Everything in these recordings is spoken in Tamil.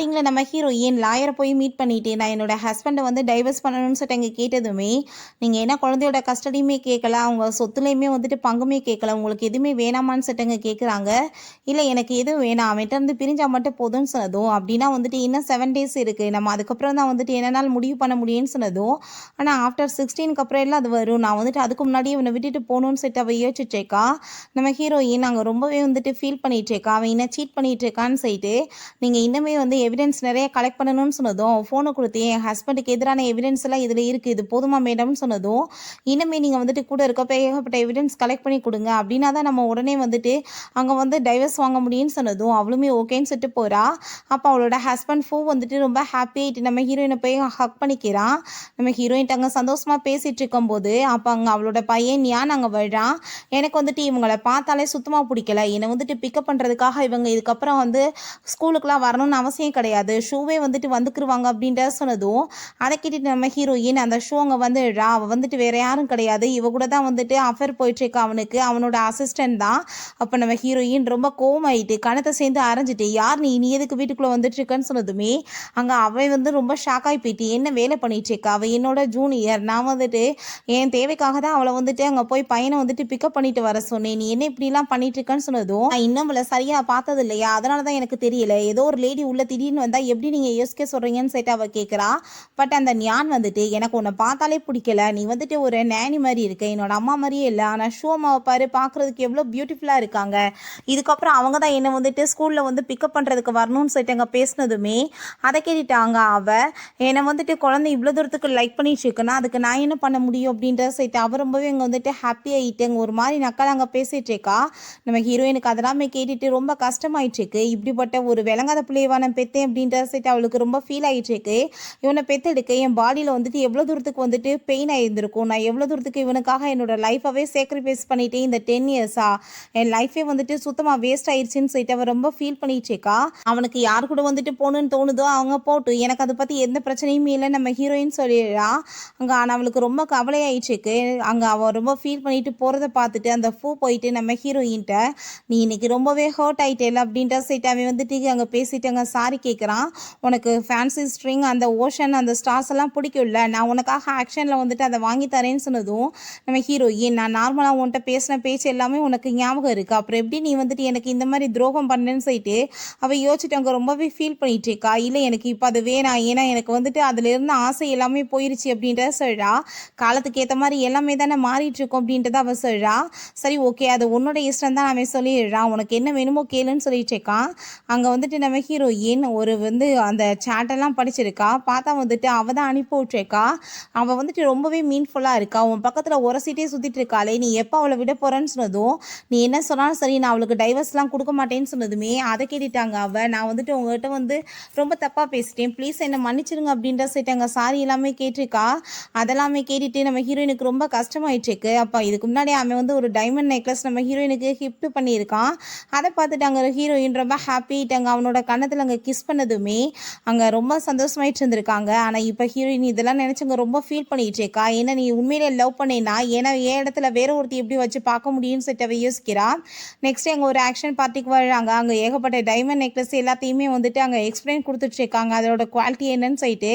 ஸ்டார்டிங்கில் நம்ம ஹீரோயின் லாயரை போய் மீட் பண்ணிட்டு நான் என்னோட ஹஸ்பண்டை வந்து டைவர்ஸ் பண்ணணும்னு சொல்லிட்டு அங்கே கேட்டதுமே நீங்கள் என்ன குழந்தையோட கஸ்டடியுமே கேட்கல, அவங்க சொத்துலையுமே வந்துட்டு பங்குமே கேட்கல, உங்களுக்கு எதுவுமே வேணாமான்னு சொல்லிட்டு அங்கே கேட்குறாங்க. இல்லை எனக்கு எதுவும் வேணாம், அவன்கிட்ட இருந்து பிரிஞ்சா மட்டும் போதும்னு சொன்னதும், அப்படின்னா வந்துட்டு இன்னும் 7 days இருக்குது, நம்ம அதுக்கப்புறம் தான் வந்துட்டு என்னென்னால் முடிவு பண்ண முடியும்னு சொன்னதும், ஆனால் ஆஃப்டர் 16க்கு அப்புறம் எல்லாம் அது வரும், நான் வந்துட்டு அதுக்கு முன்னாடியே இவனை விட்டுட்டு போகணும்னு சொல்லிட்டு அவள் யோசிச்சுட்டேக்கா. நம்ம ஹீரோயின் அங்கே ரொம்பவே வந்துட்டு ஃபீல் பண்ணிகிட்ருக்கா, அவன் என்ன சீட் பண்ணிகிட்டு இருக்கான்னு சொல்லிட்டு. நீங்கள் இன்னுமே வந்து எவிடன்ஸ் நிறைய கலெக்ட் பண்ணணும்னு சொன்னதும், ஃபோனை கொடுத்து என் ஹஸ்பண்டுக்கு எதிரான எவிடன்ஸ் எல்லாம் இதில் இருக்குது, இது போதுமா மேடம்னு சொன்னதும், இன்னுமே நீங்கள் வந்துட்டு கூட இருக்கப்ப ஏகப்பட்ட எவிடன்ஸ் கலெக்ட் பண்ணி கொடுங்க, அப்படின்னா தான் நம்ம உடனே வந்துட்டு அங்கே வந்து டைவர்ஸ் வாங்க முடியும்னு சொன்னதும் அவளுமே ஓகேன்னு சொல்லிட்டு போகிறா. அப்போ அவளோட ஹஸ்பண்ட் ஃபூ வந்துட்டு ரொம்ப ஹாப்பி ஆகிட்டு நம்ம ஹீரோயினை போய் ஹக் பண்ணிக்கிறான். நம்ம ஹீரோயின்ட்டு அங்கே சந்தோஷமாக பேசிகிட்டு இருக்கும்போது அப்போ அங்கே அவளோட பையன் ஞான் அங்கே வர்றான். எனக்கு வந்துட்டு இவங்களை பார்த்தாலே சுத்தமாக பிடிக்கல, என்னை வந்துட்டு பிக்கப் பண்ணுறதுக்காக இவங்க இதுக்கப்புறம் வந்து ஸ்கூலுக்குலாம் வரணும்னு அவசியம் கிடையாது, ஷூவே வந்துட்டு வந்துக்குருவாங்க அப்படின்ற சொன்னதும், அதை கேட்டுட்டு நம்ம ஹீரோயின் அந்த ஷூ அங்கே வந்துடுறா. அவள் வந்துட்டு வேற யாரும் கிடையாது, இவ கூட தான் வந்துட்டு அஃபேர் போயிட்டுருக்கா, அவனுக்கு அவனோட அசிஸ்டன்ட் தான். அப்போ நம்ம ஹீரோயின் ரொம்ப கோவமாயிட்டு கணத்தை சேர்ந்து அரைஞ்சிட்டு, யார் நீ எதுக்கு வீட்டுக்குள்ளே வந்துட்டு இருக்கன்னு சொன்னதுமே அங்கே அவன் வந்து ரொம்ப ஷாக் ஆகி போயிட்டு, என்ன வேலை பண்ணிட்டு இருக்கா, அவள் என்னோட ஜூனியர், நான் வந்துட்டு என் தேவைக்காக தான் அவளை வந்துட்டு அங்கே போய் பையனை வந்துட்டு பிக்கப் பண்ணிட்டு வர சொன்னேன், நீ என்ன இப்படிலாம் பண்ணிட்டு இருக்கன்னு சொன்னதும், நான் இன்னும் அவளை சரியாக பார்த்தது இல்லையா, அதனால தான் எனக்கு தெரியல, ஏதோ ஒரு லேடி உள்ள திடீர்னு வந்தால் எப்படி நீங்கள் யோசிக்க சொல்கிறீங்கன்னு சொல்லிட்டு அவள் கேட்குறா. பட் அந்த ஞான் வந்துட்டு எனக்கு உன்னை பார்த்தாலே பிடிக்கல, நீ வந்துட்டு ஒரு நேனி மாதிரி இருக்க, என்னோட அம்மா மாதிரியே இல்லை, ஆனால் ஷோ அம்மாவை பாரு பார்க்குறதுக்கு எவ்வளோ பியூட்டிஃபுல்லாக இருக்காங்க, இதுக்கப்புறம் அவங்க தான் என்னை வந்துட்டு ஸ்கூலில் வந்து பிக்கப் பண்ணுறதுக்கு வரணும்னு சொல்லிட்டு அங்கே பேசினதுமே அதை கேட்டுட்டாங்க. அவள் என்னை வந்துட்டு குழந்தை இவ்வளோ தூரத்துக்கு லைக் பண்ணிட்டு இருக்குன்னா அதுக்கு நான் என்ன பண்ண முடியும் அப்படின்றத சொல்லிட்டு அவள் ரொம்பவே இங்கே வந்துட்டு ஹாப்பி ஆகிட்டுங்க ஒரு மாதிரி நக்கல் அங்கே பேசிகிட்டு இருக்கா. நம்ம ஹீரோயினுக்கு அதெல்லாமே கேட்டுட்டு ரொம்ப கஷ்டமாயிட்டு இருக்கு, இப்படிப்பட்ட ஒரு விளங்காத பிள்ளைவா நான் பெற்றேன் அப்படின்ற சைட்டு அவளுக்கு ரொம்ப ஃபீல் ஆகிட்டு இருக்கு. இவனை பெற்றெடுக்க என் பாடியில் வந்துட்டு எவ்வளோ தூரத்துக்கு வந்துட்டு பெயின் ஆகியிருந்திருக்கும், நான் எவ்வளோ தூரத்துக்கு இவனுக்காக என்னோட லைஃபாகவே சேக்ரிஃபைஸ் பண்ணிட்டேன், இந்த 10 இயர்ஸா என் லைஃபே வந்துட்டு சுத்தமாக வேஸ்ட் ஆயிடுச்சுன்னு சொல்லிட்டு அவன் ரொம்ப ஃபீல் பண்ணிட்டு இருக்கா. அவனுக்கு யார் கூட வந்துட்டு போகணுன்னு தோணுதோ அவங்க போட்டு, எனக்கு அதை பற்றி எந்த பிரச்சனையுமே இல்லை நம்ம ஹீரோயின் சொல்லிடுறா. அங்கே ஆனால் அவளுக்கு ரொம்ப கவலையாயிடுச்சு இருக்கு. அங்கே அவள் ரொம்ப ஃபீல் பண்ணிட்டு போகிறத பார்த்துட்டு அந்த ஃபூ போயிட்டு நம்ம ஹீரோயின்ட்ட, நீ இன்னைக்கு ரொம்பவே ஹர்ட் ஆகிட்டேல அப்படின்ற சைட்டு அவன் வந்துட்டு அங்கே பேசிட்டு அங்கே சாரி கேட்குறான். உனக்கு ஃபேன்சி ஸ்ட்ரிங் அந்த ஓஷன் அந்த ஸ்டார்ஸ் எல்லாம் பிடிக்கும்ல, நான் உனக்காக ஆக்ஷனில் வந்துட்டு அதை வாங்கி தரேன்னு சொன்னதும் நம்ம ஹீரோயின், நான் நார்மலாக உன்கிட்ட பேசின பேச்சு எல்லாமே உனக்கு ஞாபகம் இருக்குது, அப்புறம் எப்படி நீ வந்துட்டு எனக்கு இந்த மாதிரி துரோகம் பண்ணேன்னு சொல்லிட்டு அவள் யோசிச்சுட்டு அங்கே ரொம்பவே ஃபீல் பண்ணிட்டு இருக்கா. இல்லை எனக்கு இப்போ அது வேணாம், ஏன்னா எனக்கு வந்துட்டு அதில் இருந்த ஆசை எல்லாமே போயிடுச்சு அப்படின்றத சொல்கிறா. காலத்துக்கு ஏற்ற மாதிரி எல்லாமே தானே மாறிட்டு இருக்கும் அப்படின்றத அவள் சொல்கிறா. சரி ஓகே அது உன்னோட இஷ்டம் தான் அவன் சொல்லிடுறான், உனக்கு என்ன வேணுமோ கேளுன்னு சொல்லிட்டு இருக்கான். அங்கே வந்துட்டு நம்ம ஹீரோயின் ஒரு வந்து அந்த சேட்டெல்லாம் படிச்சிருக்கா. பார்த்தா வந்துட்டு அவள் தான் அனுப்பி விட்டுருக்கா. அவள் வந்துட்டு ரொம்பவே மீன்ஃபுல்லாக இருக்கா. உன் பக்கத்தில் உரசிட்டே சுற்றிட்டு இருக்காளே, நீ எப்போ அவளை விட போகிறேன்னு சொன்னதும், நீ என்ன சொன்னாலும் சரி நான் அவளுக்கு டைவர்ஸ்லாம் கொடுக்க மாட்டேன்னு சொன்னதுமே அதை கேட்டுட்டாங்க. அவள் நான் வந்துட்டு உங்கள்கிட்ட வந்து ரொம்ப தப்பாக பேசிட்டேன், ப்ளீஸ் என்னை மன்னிச்சிருங்க அப்படின்ற சொல்லிட்டாங்க. சாரி எல்லாமே கேட்டிருக்கா. அதெல்லாமே கேட்டுட்டு நம்ம ஹீரோயினுக்கு ரொம்ப கஷ்டமாயிட்டுருக்கு. அப்போ இதுக்கு முன்னாடி அவன் வந்து ஒரு டைமண்ட் நெக்லஸ் நம்ம ஹீரோயினுக்கு கிஃப்ட் பண்ணியிருக்கான். அதை பார்த்துட்டு அங்கே ஹீரோயின் ரொம்ப ஹாப்பிட்டாங்க. அவனோட கன்னத்தில் அங்கே கிஸ் பண்ணதுமே அங்கே ரொம்ப சந்தோஷமாயிட்டு இருந்திருக்காங்க. ஆனால் இப்போ ஹீரோயின் இதெல்லாம் நினச்சவங்க ரொம்ப ஃபீல் பண்ணிட்டு இருக்கா. ஏன்னா நீ உண்மையிலே லவ் பண்ணேன்னா ஏன்னா என் இடத்துல வேற ஒருத்தி எப்படி வச்சு பார்க்க முடியும்னு சொல்லிட்டு அவ யோசிக்கிறா. நெக்ஸ்ட் அங்கே ஒரு ஆக்ஷன் பார்ட்டிக்கு வர்றாங்க. அங்கே ஏகப்பட்ட டைமண்ட் நெக்லஸ் எல்லாத்தையுமே வந்துட்டு அங்கே எக்ஸ்பிளைன் கொடுத்துட்டு இருக்காங்க அதோட குவாலிட்டி என்னன்னு சொல்லிட்டு.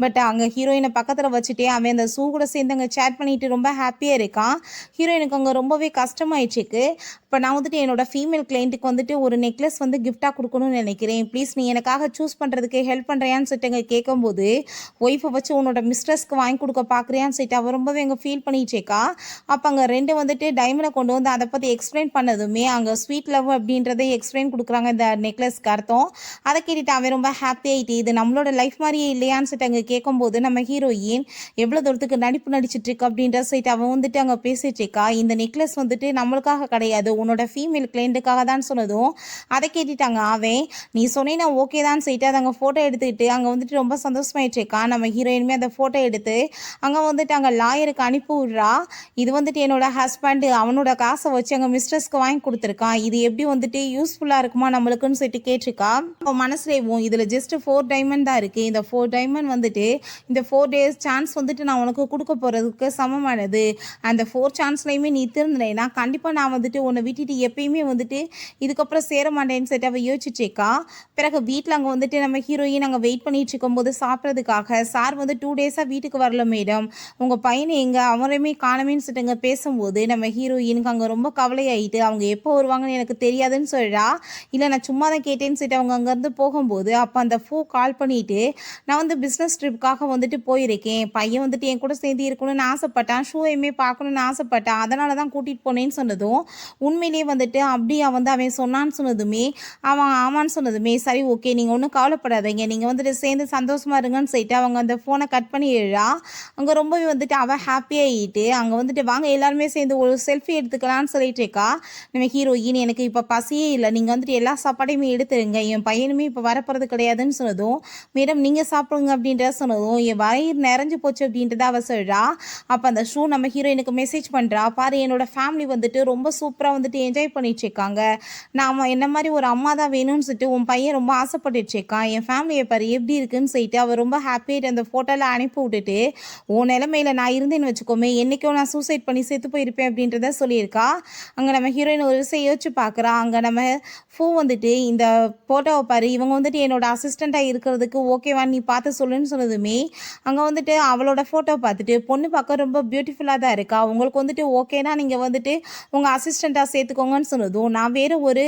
பட் அங்கே ஹீரோயினை பக்கத்தில் வச்சுட்டே அவன் அந்த ஷூ கூட சேர்ந்து அங்கே சேட் பண்ணிட்டு ரொம்ப ஹாப்பியாக இருக்கான். ஹீரோயினுக்கு அங்கே ரொம்பவே கஷ்டமாயிடுச்சுக்கு. இப்போ நான் வந்துட்டு என்னோட ஃபீமேல் கிளைண்ட்டுக்கு வந்துட்டு ஒரு நெக்லஸ் வந்து கிஃப்டாக கொடுக்கணும்னு நினைக்கிறேன், ப்ளீஸ் நீ எனக்காக சூஸ் பண்ணுறதுக்கு ஹெல்ப் பண்ணுறியான்னு சொல்லிட்டு அங்கே கேட்கும்போது, ஒய்ஃபை வச்சு உன்னோட மிஸ்ட்ரஸ்க்கு வாங்கி கொடுக்க பார்க்குறியான்னு சொல்லிட்டு அவள் ரொம்பவே அங்கே ஃபீல் பண்ணிட்டேக்கா. அப்போ அங்கே ரெண்டு வந்துட்டு டைமண்டை கொண்டு வந்து அதை பற்றி எக்ஸ்பிளைன் பண்ணதுமே அங்கே ஸ்வீட் லவ் அப்படின்றதை எக்ஸ்பிளைன் கொடுக்குறாங்க இந்த நெக்லஸ்க்கு அர்த்தம். அதை கேட்டுட்டு அவன் ரொம்ப ஹாப்பி ஆகிட்டு இது நம்மளோட லைஃப் மாதிரியே இல்லையான்னு சொல்லிட்டு அங்கே கேட்கும்போது நம்ம ஹீரோயின் எவ்வளோ தூரத்துக்கு நடிப்பு நடிச்சிட்டு இருக்கு அப்படின்ற சொல்லிட்டு அவன் வந்துட்டு அங்கே பேசிட்டு இருக்கா. இந்த நெக்லஸ் வந்துட்டு நம்மளுக்காக கிடையாது, உன்னோட ஃபீமேல் கிளைண்ட்டுக்காக தான் சொன்னதும் அதை கேட்டுட்டாங்க. அவன் நீ சொன்னேன்னா ஓகே தான் சொல்லிட்டு அதை அங்கே ஃபோட்டோ எடுத்துக்கிட்டு அங்கே வந்துட்டு ரொம்ப சந்தோஷமாயிட்டு இருக்கா. நம்ம ஹீரோயினுமே அந்த ஃபோட்டோ எடுத்து அங்கே வந்துட்டு அங்கே லாயருக்கு அனுப்பி விட்றா. இது வந்துட்டு என்னோட ஹஸ்பண்ட் அவனோட காசை வச்சு அங்கே மிஸ்ட்ரஸ்க்கு வாங்கி கொடுத்துருக்கான், இது எப்படி வந்துட்டு யூஸ்ஃபுல்லாக இருக்குமா நம்மளுக்குன்னு சொல்லிட்டு கேட்டிருக்கா. இப்போ மனசுலேயும் இதில் ஜஸ்ட் 4 டைமண்ட் தான் இருக்குது, இந்த 4 டைமண்ட் வந்துட்டு இந்த 4 days சான்ஸ் வந்துட்டு நான் உனக்கு கொடுக்க போகிறதுக்கு சமமானது, அந்த 4 சான்ஸ்லையுமே நீ திருந்தினேன்னா கண்டிப்பாக நான் வந்துட்டு உன்னை விட்டுட்டு எப்பயுமே வந்துட்டு இதுக்கப்புறம் சேர மாட்டேன்னு சொல்லிட்டு அவள் யோசிச்சுட்டேக்கா. பிறகு வீட்டில் வீட்டில் அங்கே வந்துட்டு நம்ம ஹீரோயின் அங்கே வெயிட் பண்ணிட்டு இருக்கும்போது சாப்பிட்றதுக்காக சார் வந்து 2 டேஸாக வீட்டுக்கு வரல மேடம், உங்கள் பையனை எங்கே அவரையுமே காணமேன்னு சொல்லிட்டுங்க பேசும்போது நம்ம ஹீரோயினுக்கு அங்கே ரொம்ப கவலையாயிட்டு அவங்க எப்போ வருவாங்கன்னு எனக்கு தெரியாதுன்னு சொல்கிறா. இல்லை நான் சும்மா தான் கேட்டேன்னு சொல்லிட்டு அவங்க அங்கேருந்து போகும்போது அப்போ அந்த கால் பண்ணிட்டு நான் வந்து பிஸ்னஸ் ட்ரிப்புக்காக வந்துட்டு போயிருக்கேன், பையன் வந்துட்டு என் கூட சேர்ந்து இருக்கணும்னு ஆசைப்பட்டான், ஷூவையுமே பார்க்கணுன்னு ஆசைப்பட்டான், அதனால தான் கூட்டிகிட்டு போனேன்னு சொன்னதும் உண்மையிலேயே வந்துட்டு அப்படியே வந்து அவன் சொன்னான்னு சொன்னதுமே அவன் ஆமான்னு சொன்னதுமே சரி ஓகே நீங்கள் ஒன்றும் கவலைப்படாதீங்க, நீங்கள் வந்துட்டு சேர்ந்து சந்தோஷமா இருங்கன்னு சொல்லிட்டு அவங்க அந்த ஃபோனை கட் பண்ணி எழுறா. அங்கே ரொம்பவே வந்துட்டு அவள் ஹாப்பியாகிட்டு அங்கே வந்துட்டு வாங்க எல்லாருமே சேர்ந்து ஒரு செல்ஃபி எடுத்துக்கலான்னு சொல்லிட்டு இருக்கா. நம்ம ஹீரோயின் எனக்கு இப்போ பசியே இல்லை, நீங்கள் வந்துட்டு எல்லா சாப்பாடையுமே எடுத்துருங்க, என் பையனுமே இப்போ வரப்போகிறது கிடையாதுன்னு சொன்னதும் மேடம் நீங்கள் சாப்பிடுங்க அப்படின்றத சொன்னதும் என் வயிறு நிறைஞ்சு போச்சு அப்படின்றத அவள் சொல்கிறா. அப்போ அந்த ஷூ நம்ம ஹீரோயினுக்கு மெசேஜ் பண்ணுறா, பாரு என்னோட ஃபேமிலி வந்துட்டு ரொம்ப சூப்பராக வந்துட்டு என்ஜாய் பண்ணிட்டு இருக்காங்க, நான் என்ன மாதிரி ஒரு அம்மா தான் வேணும்னு சொல்லிட்டு உன் பையன் ரொம்ப ஆசைப்பட்டுட்டு இருக்கான், என் ஃபேமிலியை பாரு எப்படி இருக்குன்னு சொல்லிட்டு அவள் ரொம்ப ஹாப்பியாகிட்டு அந்த ஃபோட்டோவில் அனுப்பி விட்டுட்டு உன் நிலைமையில் நான் இருந்தேன்னு வச்சுக்கோமே என்றைக்கும் நான் சூசைட் பண்ணி செத்து போயிருப்பேன் அப்படின்றத சொல்லியிருக்கா. அங்கே நம்ம ஹீரோயின் ஒரு விஷயம் யோசிச்சு பார்க்குறா. அங்கே நம்ம வந்துட்டு இந்த ஃபோட்டோவை பாரு, இவங்க வந்துட்டு என்னோட அசிஸ்டண்ட்டாக இருக்கிறதுக்கு ஓகேவா நீ பார்த்து சொல்லுன்னு சொன்னதுமே அங்கே வந்துட்டு அவளோட ஃபோட்டோ பார்த்துட்டு பொண்ணு பார்க்க ரொம்ப பியூட்டிஃபுல்லாக தான் இருக்கா, உங்களுக்கு வந்துட்டு ஓகேனா நீங்கள் வந்துட்டு உங்கள் அசிஸ்டண்ட்டாக சேர்த்துக்கோங்கன்னு சொன்னதும் நான் வேறு ஒரு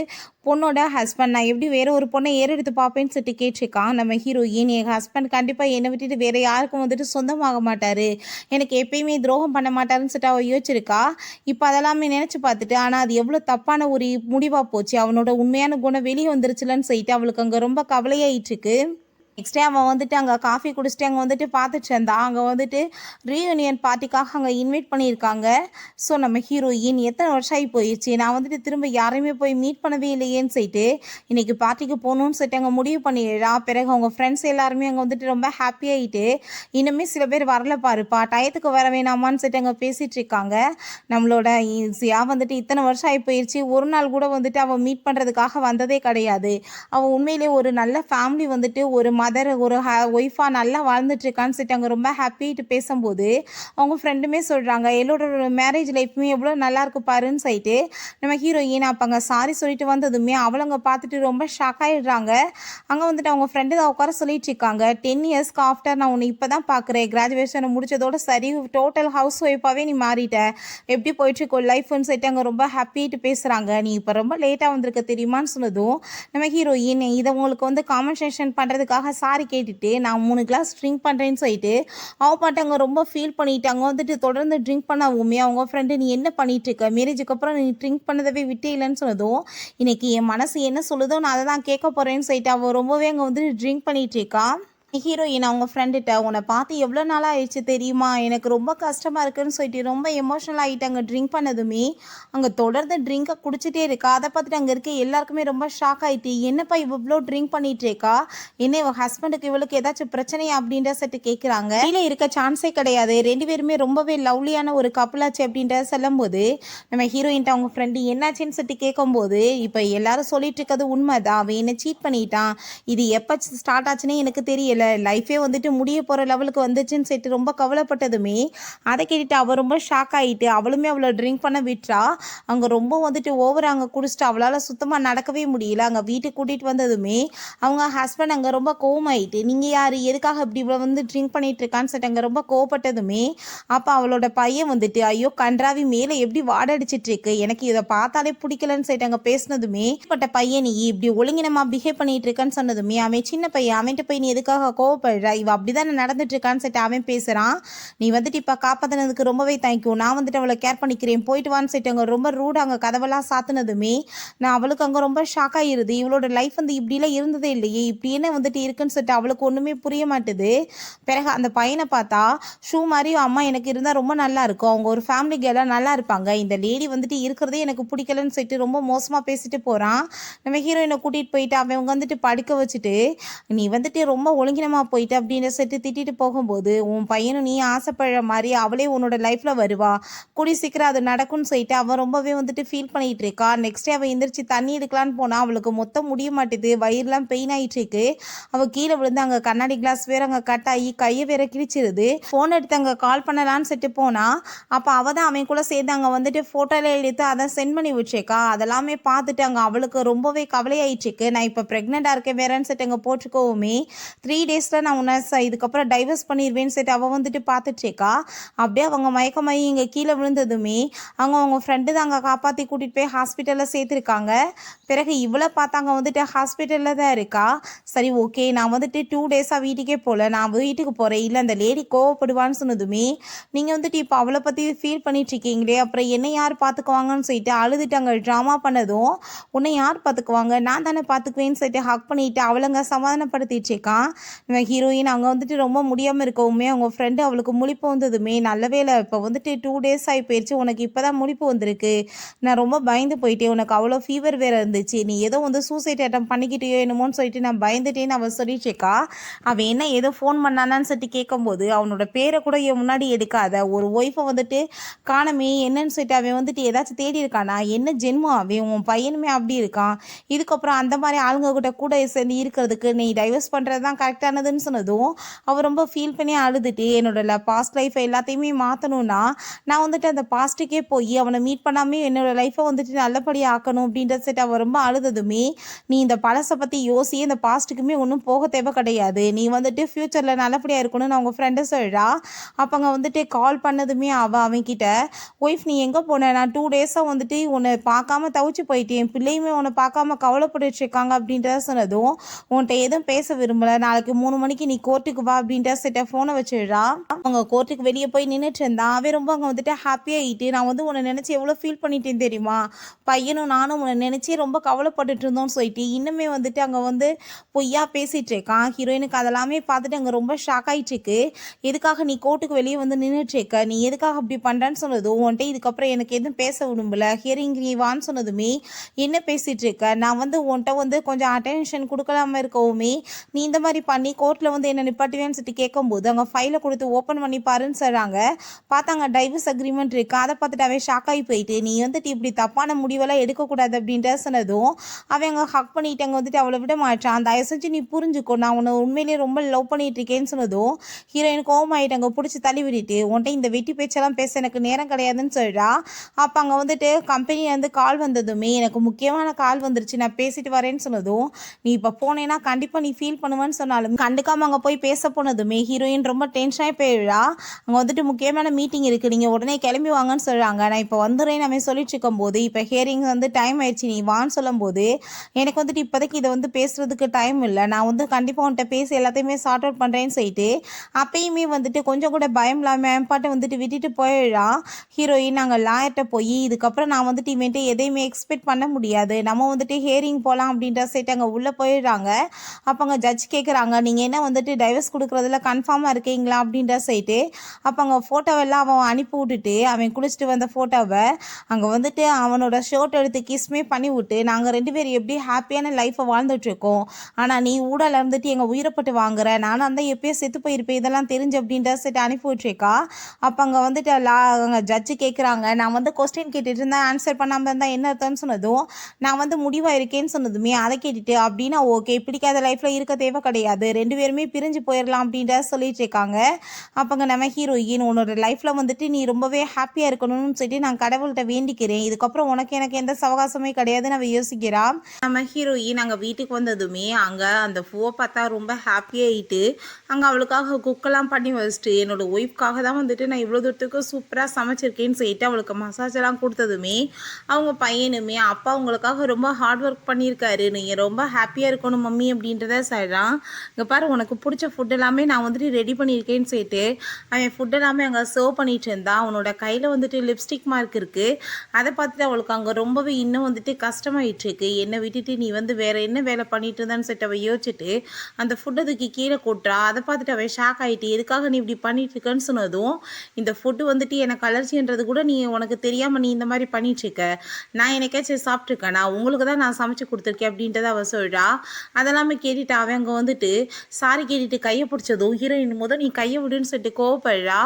பொண்ணோட ஹஸ்பண்ட், நான் எப்படி வேற ஒரு பொண்ணை ஏறெடுத்து பார்ப்பேன்னு சொல்லிட்டு கேட்டிருக்கான். நம்ம ஹீரோயின் என் ஹஸ்பண்ட் கண்டிப்பாக என்னை விட்டுட்டு வேற யாருக்கும் வந்துட்டு சொந்தமாக மாட்டார், எனக்கு எப்பயுமே துரோகம் பண்ண மாட்டாருன்னு சொல்லிட்டு அவள் யோசிச்சிருக்கா. இப்போ அதெல்லாமே நினச்சி பார்த்துட்டு ஆனால் அது எவ்வளோ தப்பான ஒரு முடிவாக போச்சு, அவனோட உண்மையான குணம் வெளியே வந்துருச்சுலன்னு சொல்லிட்டு அவளுக்கு அங்கே ரொம்ப கவலையாயிட்டுருக்கு. நெக்ஸ்ட் டே அவன் வந்துட்டு அங்கே காஃபி குடிச்சிட்டு அங்கே வந்துட்டு பார்த்துட்டு இருந்தான். அங்கே வந்துட்டு ரீயூனியன் பார்ட்டிக்காக அங்கே இன்வைட் பண்ணியிருக்காங்க. ஸோ நம்ம ஹீரோயின் எத்தனை வருஷம் ஆகி போயிடுச்சு, நான் வந்துட்டு திரும்ப யாரையுமே போய் மீட் பண்ணவே இல்லையேன்னு சொல்லிட்டு இன்றைக்கி பார்ட்டிக்கு போகணுன்னு சொல்லிட்டு அங்கே முடிவு பண்ணிடுறா. பிறகு அவங்க ஃப்ரெண்ட்ஸ் எல்லாருமே அங்கே வந்துட்டு ரொம்ப ஹாப்பியாகிட்டு இன்னுமே சில பேர் வரல பாருப்பா டயத்துக்கு வர வேணாமான்னு சொல்லிட்டு அங்கே பேசிகிட்டு இருக்காங்க. நம்மளோட ஈஸியாக வந்துட்டு இத்தனை வருஷம் ஆகி போயிடுச்சு, ஒரு நாள் கூட வந்துட்டு அவள் மீட் பண்ணுறதுக்காக வந்ததே கிடையாது, அவள் உண்மையிலே ஒரு நல்ல ஃபேமிலி வந்துட்டு ஒரு மதர் ஒரு ஒய்ஃபாக நல்லா வாழ்ந்துட்டுருக்கான்னு சொல்லிட்டு அங்கே ரொம்ப ஹாப்பிட்டு பேசும்போது அவங்க ஃப்ரெண்டுமே சொல்கிறாங்க எல்லோட மேரேஜ் லைஃப்புமே எவ்வளோ நல்லா இருக்கு பாருன்னு சொல்லிட்டு நம்ம ஹீரோயின் அப்போ அங்கே சாரி சொல்லிட்டு வந்ததுமே அவளங்க பார்த்துட்டு ரொம்ப ஷாக் ஆகிடுறாங்க. அங்கே வந்துட்டு அவங்க ஃப்ரெண்டு தான் உட்கார சொல்லிட்டு இருக்காங்க, 10 இயர்ஸ்க்கு ஆஃப்டர் நான் உன்னை இப்போ தான் பார்க்குறேன், கிராஜுவேஷனை முடிச்சதோட சரி டோட்டல் ஹவுஸ் ஒய்ஃபாகவே நீ மாறிட்ட, எப்படி போயிட்டுருக்கோ லைஃப்னு சொல்லிட்டு அங்கே ரொம்ப ஹாப்பிட்டு பேசுகிறாங்க. நீ இப்போ ரொம்ப லேட்டாக வந்திருக்க தெரியுமான்னு சொன்னதும் நம்ம ஹீரோயின் இதை உங்களுக்கு வந்து காம்பன்சேஷன் பண்ணுறதுக்காக சாரி கேட்டுட்டு நான் 3 கிளாஸ் ட்ரிங்க் பண்ணுறேன்னு சொல்லிட்டு அவள் பாட்டு அங்கே ரொம்ப ஃபீல் பண்ணிட்டு அங்கே வந்துட்டு தொடர்ந்து ட்ரிங்க் பண்ணாவுமே அவங்க ஃப்ரெண்டு நீ என்ன பண்ணிட்டு இருக்க, மேரேஜுக்கு அப்புறம் நீ ட்ரிங்க் பண்ணதவே விட்டே இல்லைன்னு சொன்னதும் இன்னைக்கு என் மனசு என்ன சொல்லுதோ நான் அதை தான் கேட்க போகிறேன்னு சொல்லிட்டு அவள் ரொம்பவே அங்கே வந்துட்டு ட்ரிங்க் பண்ணிட்டு இருக்கா. ஹீரோயின் அவங்க ஃப்ரெண்டுகிட்ட உன்னை பார்த்து எவ்வளோ நாளாக ஆயிடுச்சு தெரியுமா, எனக்கு ரொம்ப கஷ்டமாக இருக்குன்னு சொல்லிட்டு ரொம்ப எமோஷனல் ஆகிட்டு அங்கே ட்ரிங்க் பண்ணதுமே அங்கே தொடர்ந்து ட்ரிங்கை குடிச்சிட்டே இருக்கா. அதை பார்த்துட்டு அங்கே இருக்க எல்லாருக்குமே ரொம்ப ஷாக் ஆகிட்டு என்னப்பா இவ்வளோ ட்ரிங்க் பண்ணிகிட்டு இருக்கா, என்ன இவள் ஹஸ்பண்டுக்கு இவளுக்கு ஏதாச்சும் பிரச்சனையா அப்படின்ற செட்டு கேட்குறாங்க. கீழே இருக்க சான்ஸே கிடையாது, 2 பேருமே ரொம்பவே லவ்லியான ஒரு கப்பலாச்சு அப்படின்றத சொல்லும்போது நம்ம ஹீரோயின்ட்ட அவங்க ஃப்ரெண்டு என்னாச்சுன்னு சொல்லிட்டு கேட்கும்போது இப்போ எல்லாரும் சொல்லிட்டு இருக்கிறது உண்மைதான், அவன் என்ன சீட் பண்ணிட்டான், இது எப்போ ஸ்டார்ட் ஆச்சுன்னே எனக்கு தெரியல, லைஃபே வந்துட்டு முடிய போகிற லெவலுக்கு வந்துச்சுன்னு சொல்லிட்டு ரொம்ப கவலைப்பட்டதுமே அதை கேட்டுட்டு அவள் ரொம்ப ஷாக் ஆகிட்டு அவளுமே அவளை ட்ரிங்க் பண்ண விட்டுறா. அங்கே ரொம்ப வந்துட்டு ஓவர் அங்கே குடிச்சிட்டு அவளால் சுத்தமாக நடக்கவே முடியல. அங்கே வீட்டுக்கு கூட்டிகிட்டு வந்ததுமே அவங்க ஹஸ்பண்ட் அங்கே ரொம்ப கோவமாயிட்டு நீங்கள் யார் எதுக்காக இப்படி இவ்வளோ வந்து ட்ரிங்க் பண்ணிட்டு இருக்கான்னு சொல்லிட்டு அங்கே ரொம்ப கோவப்பட்டதுமே அப்போ அவளோட பையன் வந்துட்டு ஐயோ கன்றாவி மேலே எப்படி வாடடிச்சிட்டு இருக்கு, எனக்கு இதை பார்த்தாலே பிடிக்கலன்னு சொல்லிட்டு அங்கே பேசினதுமே பட்ட பையன் நீ இப்படி ஒழுங்கினமா பிஹேவ் பண்ணிட்டு இருக்கன்னு சொன்னதுமே அவன் சின்ன பையன் அவன்கிட்ட போய் நீ எதுக்காக கோவப்படுறா, இவ அப்படிதான் நடந்துட்டு இருக்கான்னு சொல்லிட்டு அவன் பேசுறான், நீ வந்துட்டு இப்போ காப்பாற்றினதுக்கு ரொம்பவே தேங்க்யூ, நான் வந்துட்டு அவளை கேர் பண்ணிக்கிறேன் போயிட்டு வான்னு சொல்லிட்டு அங்கே ரொம்ப ரூட் அங்கே கதவெல்லாம் சாத்தினதுமே நான் அவளுக்கு அங்கே ரொம்ப ஷாக் ஆகிருது, இவளோட லைஃப் வந்து இப்படிலாம் இருந்ததே இல்லையே, இப்படி என்ன வந்துட்டு இருக்குன்னு சொல்லிட்டு அவளுக்கு ஒன்றுமே புரிய மாட்டுது. பிறகு அந்த பையனை பார்த்தா ஷூ மாதிரி அம்மா எனக்கு இருந்தால் ரொம்ப நல்லா இருக்கும், அவங்க ஒரு ஃபேமிலி கேர்லாக நல்லா இருப்பாங்க, இந்த லேடி வந்துட்டு இருக்கிறதே எனக்கு பிடிக்கலன்னு சொல்லிட்டு ரொம்ப மோசமாக பேசிட்டு போகிறான். நம்ம ஹீரோயினை கூட்டிகிட்டு போயிட்டு அவன் வந்துட்டு படுக்க வச்சுட்டு நீ வந்துட்டு ரொம்ப ஒழுங்கின பலகீனமாக போயிட்டு அப்படின்னு சொல்லிட்டு திட்டிட்டு போகும்போது, உன் பையனும் நீ ஆசைப்படுற மாதிரி அவளே உன்னோட லைஃப்பில் வருவா, கூடி சீக்கிரம் அது நடக்கும்னு சொல்லிட்டு அவன் ரொம்பவே வந்துட்டு ஃபீல் பண்ணிட்டு இருக்கா. நெக்ஸ்ட் டே அவள் எந்திரிச்சு தண்ணி எடுக்கலான்னு போனால் அவளுக்கு மொத்தம் முடிய மாட்டேது, வயிறுலாம் பெயின் ஆகிட்டு இருக்கு. அவள் கீழே விழுந்து அங்கே கண்ணாடி கிளாஸ் வேற அங்கே கட் ஆகி கையை வேற கிழிச்சிருது. ஃபோன் எடுத்து அங்கே கால் பண்ணலான்னு சொல்லிட்டு போனா, அப்போ அவள் தான் அவன் கூட சேர்ந்து அங்கே வந்துட்டு ஃபோட்டோலாம் எடுத்து அதை சென்ட் பண்ணி வச்சேக்கா. அதெல்லாமே பார்த்துட்டு அங்கே அவளுக்கு ரொம்பவே கவலையாயிடுச்சுக்கு. நான் இப்போ ப்ரெக்னெண்ட்டாக இருக்கேன் வேறன்னு சொல்லிட்டு அங்கே போட்டுக்கோவுமே 3 டேஸில் நான் உன்னை இதுக்கப்புறம் டைவர்ஸ் பண்ணிடுவேன்னு சொல்லிட்டு அவள் வந்துட்டு பார்த்துச்சேக்கா. அப்படியே அவங்க மயக்கமாயி இங்கே கீழே விழுந்ததுமே அவங்க ஃப்ரெண்டு தான் அங்கே காப்பாற்றி கூட்டிகிட்டு போய் ஹாஸ்பிட்டலில் சேர்த்துருக்காங்க. பிறகு இவ்வளோ பார்த்தாங்க வந்துட்டு ஹாஸ்பிட்டலில் தான் இருக்கா. சரி ஓகே, நான் வந்துட்டு 2 டேஸாக வீட்டுக்கே போகல, நான் வீட்டுக்கு போகிறேன். இல்லை அந்த லேடி கோவப்படுவான்னு சொன்னதுமே நீங்கள் வந்துட்டு இப்போ அவளை பற்றி ஃபீல் பண்ணிட்டு இருக்கீங்களே, அப்புறம் என்ன யார் பார்த்துக்குவாங்கன்னு சொல்லிட்டு அழுதுட்டு அங்கே ட்ராமா பண்ணதும், உன்னை யார் பார்த்துக்குவாங்க, நான் தானே பார்த்துக்குவேன்னு சொல்லிட்டு ஹக் பண்ணிட்டு அவளுங்க சமாதானப்படுத்திடுச்சேக்கான். இவன் ஹீரோயின் அங்கே வந்துட்டு ரொம்ப முடியாமல் இருக்கவுமே அவங்க ஃப்ரெண்டு அவளுக்கு முழிப்பு வந்ததுமே, நல்ல வேளை இப்போ வந்துட்டு 2 டேஸ் ஆகி போயிடுச்சு, உனக்கு இப்போ தான் முழிப்பு வந்திருக்கு, நான் ரொம்ப பயந்து போயிட்டேன், உனக்கு அவ்வளோ ஃபீவர் வேறு இருந்துச்சு, நீ ஏதோ வந்து சூசைட் அட்டம் பண்ணிக்கிட்டேயோ என்னமோன்னு சொல்லிட்டு நான் பயந்துட்டேன்னு அவள் சொல்லிச்சேக்கா. அவன் என்ன ஏதோ ஃபோன் பண்ணானான்னு சொல்லிட்டு கேட்கும்போது, அவனோட பேரை கூட என் முன்னாடி எடுக்காத, ஒரு ஒய்ஃபை வந்துட்டு காணமே என்னன்னு சொல்லிட்டு அவன் வந்துட்டு ஏதாச்சும் தேடி இருக்கானா, என்ன ஜென்மம் அவன், உன் பையனுமே அப்படி இருக்கான், இதுக்கப்புறம் அந்த மாதிரி ஆளுங்க கூட சேர்ந்து இருக்கிறதுக்கு நீ டைவர்ஸ் பண்ணுறது தான் கரெக்டானதுன்னு சொன்னதும் அவள் ரொம்ப ஃபீல் பண்ணி அழுதுட்டு, என்னோட பாஸ்ட் லைஃப்பை எல்லாத்தையுமே மாற்றணும்னா நான் வந்துட்டு அந்த பாஸ்ட்டுக்கே போய் அவனை மீட் பண்ணாமே என்னோட லைஃப்பை வந்துட்டு நல்லபடியாக ஆக்கணும் அப்படின்ற செட் அவள் ரொம்ப அழுததுமே, நீ இந்த பழசை பற்றி யோசி, இந்த பாஸ்ட்டுக்குமே ஒன்றும் போக தேவை கிடையாது, நீ வந்துட்டு ஃப்யூச்சரில் நல்லபடியாக இருக்கணும்னு அவங்க ஃப்ரெண்டு சொல்கிறா. அப்போ அங்கே வந்துட்டு கால் பண்ணதுமே அவன்கிட்ட, ஒய்ஃப் நீ எங்கே போன, நான் 2 டேஸாக வந்துட்டு உன்னை பார்க்காம தவிச்சு போயிட்டேன், பிள்ளையுமே உன்னை பார்க்காம கவலைப்பட்டுட்டு இருக்காங்க அப்படின்றத சொன்னதும், உன்கிட்ட எதுவும் பேச விரும்பலை, நாளைக்கு 3 மணிக்கு நீ கோர்ட்டுக்கு வா அப்படின்ற செட்ட ஃபோனை வச்சிடுறா. அவங்க கோர்ட்டுக்கு வெளியே போய் நின்றுட்டு இருந்தான். அவன் ரொம்ப அங்கே வந்துட்டு ஹாப்பியாகிட்டு, நான் வந்து உன்னை நினச்சி எவ்வளோ ஃபீல் பண்ணிட்டேன் தெரியுமா, பையனும் நானும் உன்னை நினச்சி ரொம்ப கவலைப்பட்டுட்டு இருந்தோம்னு சொல்லிட்டு இன்னுமே வந்துட்டு அங்கே வந்து பொய்யா பேசிகிட்டு இருக்கான். ஹீரோயினுக்கு அதெல்லாமே பார்த்துட்டு அங்கே ரொம்ப ஷாக் ஆகிட்டு இருக்கு. எதுக்காக நீ கோர்ட்டுக்கு வெளியே வந்து நின்றுட்டு இருக்க, நீ எதுக்காக அப்படி பண்ணுறேன்னு சொன்னதும், உன்கிட்ட இதுக்கப்புறம் எனக்கு எதுவும் பேச விடும்பல, ஹியரிங் நீ வான்னு சொன்னதுமே, என்ன பேசிகிட்டு இருக்க, நான் வந்து உன்கிட்ட வந்து கொஞ்சம் அட்டென்ஷன் கொடுக்கலாம இருக்கவுமே நீ இந்த மாதிரி பண்ணி கோர்ட்டில் வந்து என்ன நிப்பாட்டுவேன்னு சொல்லிட்டு கேட்கும்போது அங்கே ஃபைலை கொடுத்து ஓப்பன் பண்ணி பாருன்னு சொல்கிறாங்க. பார்த்தாங்க டைவர்ஸ் அக்ரிமெண்ட் இருக்குது. அதை பார்த்துட்டு அவன் ஷாக் ஆகி போயிட்டு, நீ வந்துட்டு இப்படி தப்பான முடிவெல்லாம் எடுக்கக்கூடாது அப்படின்ற சொன்னதும் அவன் அங்கே ஹக் பண்ணிட்டு அங்கே வந்துட்டு அவளை விட மாட்டான். தயவு செஞ்சு நீ புரிஞ்சுக்கோ, நான் உன்னை உண்மையிலேயே ரொம்ப லவ் பண்ணிட்டு இருக்கேன்னு சொன்னதும் ஹீரோயின் கோவம் ஆகிட்டு அங்கே பிடிச்சி தள்ளி விட்டுட்டு, உன்ட்ட இந்த வெட்டி பேச்செல்லாம் பேச எனக்கு நேரம் கிடையாதுன்னு சொல்கிறா. அப்போ அங்கே வந்துட்டு கம்பெனிலேருந்து கால் வந்ததுமே, எனக்கு முக்கியமான கால் வந்துருச்சு, நான் பேசிட்டு வரேன்னு சொன்னதும், நீ இப்போ போனேன்னா கண்டிப்பாக நீ ஃபீல் பண்ணுவேன்னு சொன்னாலும் கண்டுக்காமல் அங்கே போய் பேச போனதுமே ஹீரோயின் ரொம்ப டென்ஷனாகி போயிடுறா. அங்கே வந்துட்டு முக்கியமான மீட்டிங் இருக்குது, நீங்கள் உடனே கிளம்பி வாங்கன்னு சொல்கிறாங்க. நான் இப்போ வந்துடுறேன் நம்ம சொல்லிட்டு இருக்கும்போது, இப்போ ஹியரிங் வந்து டைம் ஆயிடுச்சு நீ வான்னு சொல்லும்போது, எனக்கு வந்துட்டு இப்போதைக்கு இதை வந்து பேசுகிறதுக்கு டைம் இல்லை, நான் வந்து கண்டிப்பாக உன்கிட்ட பேசி எல்லாத்தையுமே சார்ட் அவுட் பண்ணுறேன்னு சொல்லிட்டு அப்பயுமே வந்துட்டு கொஞ்சம் கூட பயம் இல்லாமல் என்பாட்டை வந்துட்டு விட்டுட்டு போயிடுறா. ஹீரோயின் நாங்கள் லாயர்கிட்ட போய், இதுக்கப்புறம் நான் வந்துட்டு இவன்ட்டு எதையுமே எக்ஸ்பெக்ட் பண்ண முடியாது, நம்ம வந்துட்டு ஹியரிங் போகலாம் அப்படின்ற சைட்டு அங்கே உள்ளே போயிடுறாங்க. அப்போ அங்கே ஜட்ஜ் கேட்குறாங்க, நீங்கள் என்ன வந்துட்டு டைவர்ஸ் கொடுக்குறதுல கன்ஃபார்மாக இருக்கீங்களா அப்படின்ற சைட்டு. அப்போ அங்கே ஃபோட்டோவெல்லாம் அவன் அனுப்பி விட்டுட்டு அவன் குளிச்சுட்டு வந்த ஃபோட்டோவை அங்கே வந்துட்டு அவனோட ஷர்ட் எடுத்து கிஸ்மே பண்ணி விட்டு, நாங்கள் 2 பேர் எப்படி ஹாப்பியான லைஃப்பை வாழ்ந்துட்டுருக்கோம், ஆனால் நீ ஊடால இருந்துட்டு எங்கள் உயிரைப்பட்டு வாங்குற, நானும் அந்த எப்பயோ செத்து போயிருப்பேன் இதெல்லாம் தெரிஞ்சு அப்படின்ற சைட்டு அனுப்பி விட்டுருக்கா. அப்போ அங்கே வந்துட்டு அங்கே ஜட்ஜு கேட்குறாங்க, நான் வந்து கொஸ்டின் கேட்டுட்டு இருந்தேன் ஆன்சர் பண்ணாமல் இருந்தால் என்ன அர்த்தம்னு சொன்னதும், நான் வந்து முடிவாக இருக்கேன்னு சொன்னதுமே அதை கேட்டுட்டு, அப்படின்னா ஓகே, பிடிக்காத லைஃப்பில் இருக்க தேவை கிடையாது, 2 பேருமே பிரிஞ்சு போயிடலாம் அப்படின்ற சொல்லிட்டு இருக்காங்க. அப்போங்க நம்ம ஹீரோயின், உன்னோட லைஃப்பில் வந்துட்டு நீ ரொம்பவே ஹாப்பியாக இருக்கணும்னு சொல்லிட்டு நான் கடவுள்கிட்ட வேண்டிக்கிறேன், இதுக்கப்புறம் உனக்கு எனக்கு எந்த சவகாசமே கிடையாதுன்னு அவள் யோசிக்கிறான். நம்ம ஹீரோயின் அங்கே வீட்டுக்கு வந்ததுமே அங்கே அந்த பூவை பார்த்தா ரொம்ப ஹாப்பியாகிட்டு அங்கே அவளுக்காக குக்கெல்லாம் பண்ணி வச்சுட்டு, என்னோட ஒய்ஃப்காக தான் வந்துட்டு நான் இவ்வளோ தூரத்துக்கு சூப்பராக சமைச்சிருக்கேன்னு சொல்லிட்டு அவளுக்கு மசாஜ் எல்லாம் கொடுத்ததுமே அவங்க பையனுமே, அப்பா உங்களுக்காக ரொம்ப ஹார்ட் ஒர்க் பண்ணியிருக்காரு, நீங்கள் ரொம்ப ஹாப்பியாக இருக்கணும் மம்மி அப்படின்றத சொல்கிறான். இங்கே பாரு, உனக்கு பிடிச்ச ஃபுட் எல்லாமே நான் வந்துட்டு ரெடி பண்ணியிருக்கேன்னு சொல்லிட்டு அவன் ஃபுட் எல்லாமே அங்கே சர்வ் பண்ணிட்டு இருந்தான். அவனோட கையில் வந்துட்டு லிப்ஸ்டிக் மார்க் இருக்குது. அதை பார்த்துட்டு அவளுக்கு அங்கே ரொம்பவே இன்னும் வந்துட்டு கஷ்டமாயிட்டுருக்கு. என்னை விட்டுட்டு நீ வந்து வேறு என்ன வேலை பண்ணிட்டு இருந்தான்னு சொல்லிட்டு அவள் யோசிச்சுட்டு அந்த ஃபுட்டை தூக்கி கீழே கொட்டுறா. அதை பார்த்துட்டு அவள் ஷாக் ஆகிட்டு, எதுக்காக நீ இப்படி பண்ணிட்டு இருக்கன்னு சொன்னதும், இந்த ஃபுட்டு வந்துட்டு எனக்கு அலர்ஜின்றது கூட நீ உனக்கு தெரியாமல் நீ இந்த மாதிரி பண்ணிட்டுருக்க, நான் எனக்காச்சும் சாப்பிட்ருக்கேன், நான் உங்களுக்கு தான் நான் சமைச்சு கொடுத்துருக்கேன் அப்படின்றத அவள் சொல்கிறா. அதெல்லாமே கேட்டுட்டு அவன் அங்கே வந்துட்டு சாரி கேட்டுட்டு கையை பிடிச்சதும் ஹீரோயின் நீ கையை விடுன்னு சொல்லிட்டு கோவப்படுறா.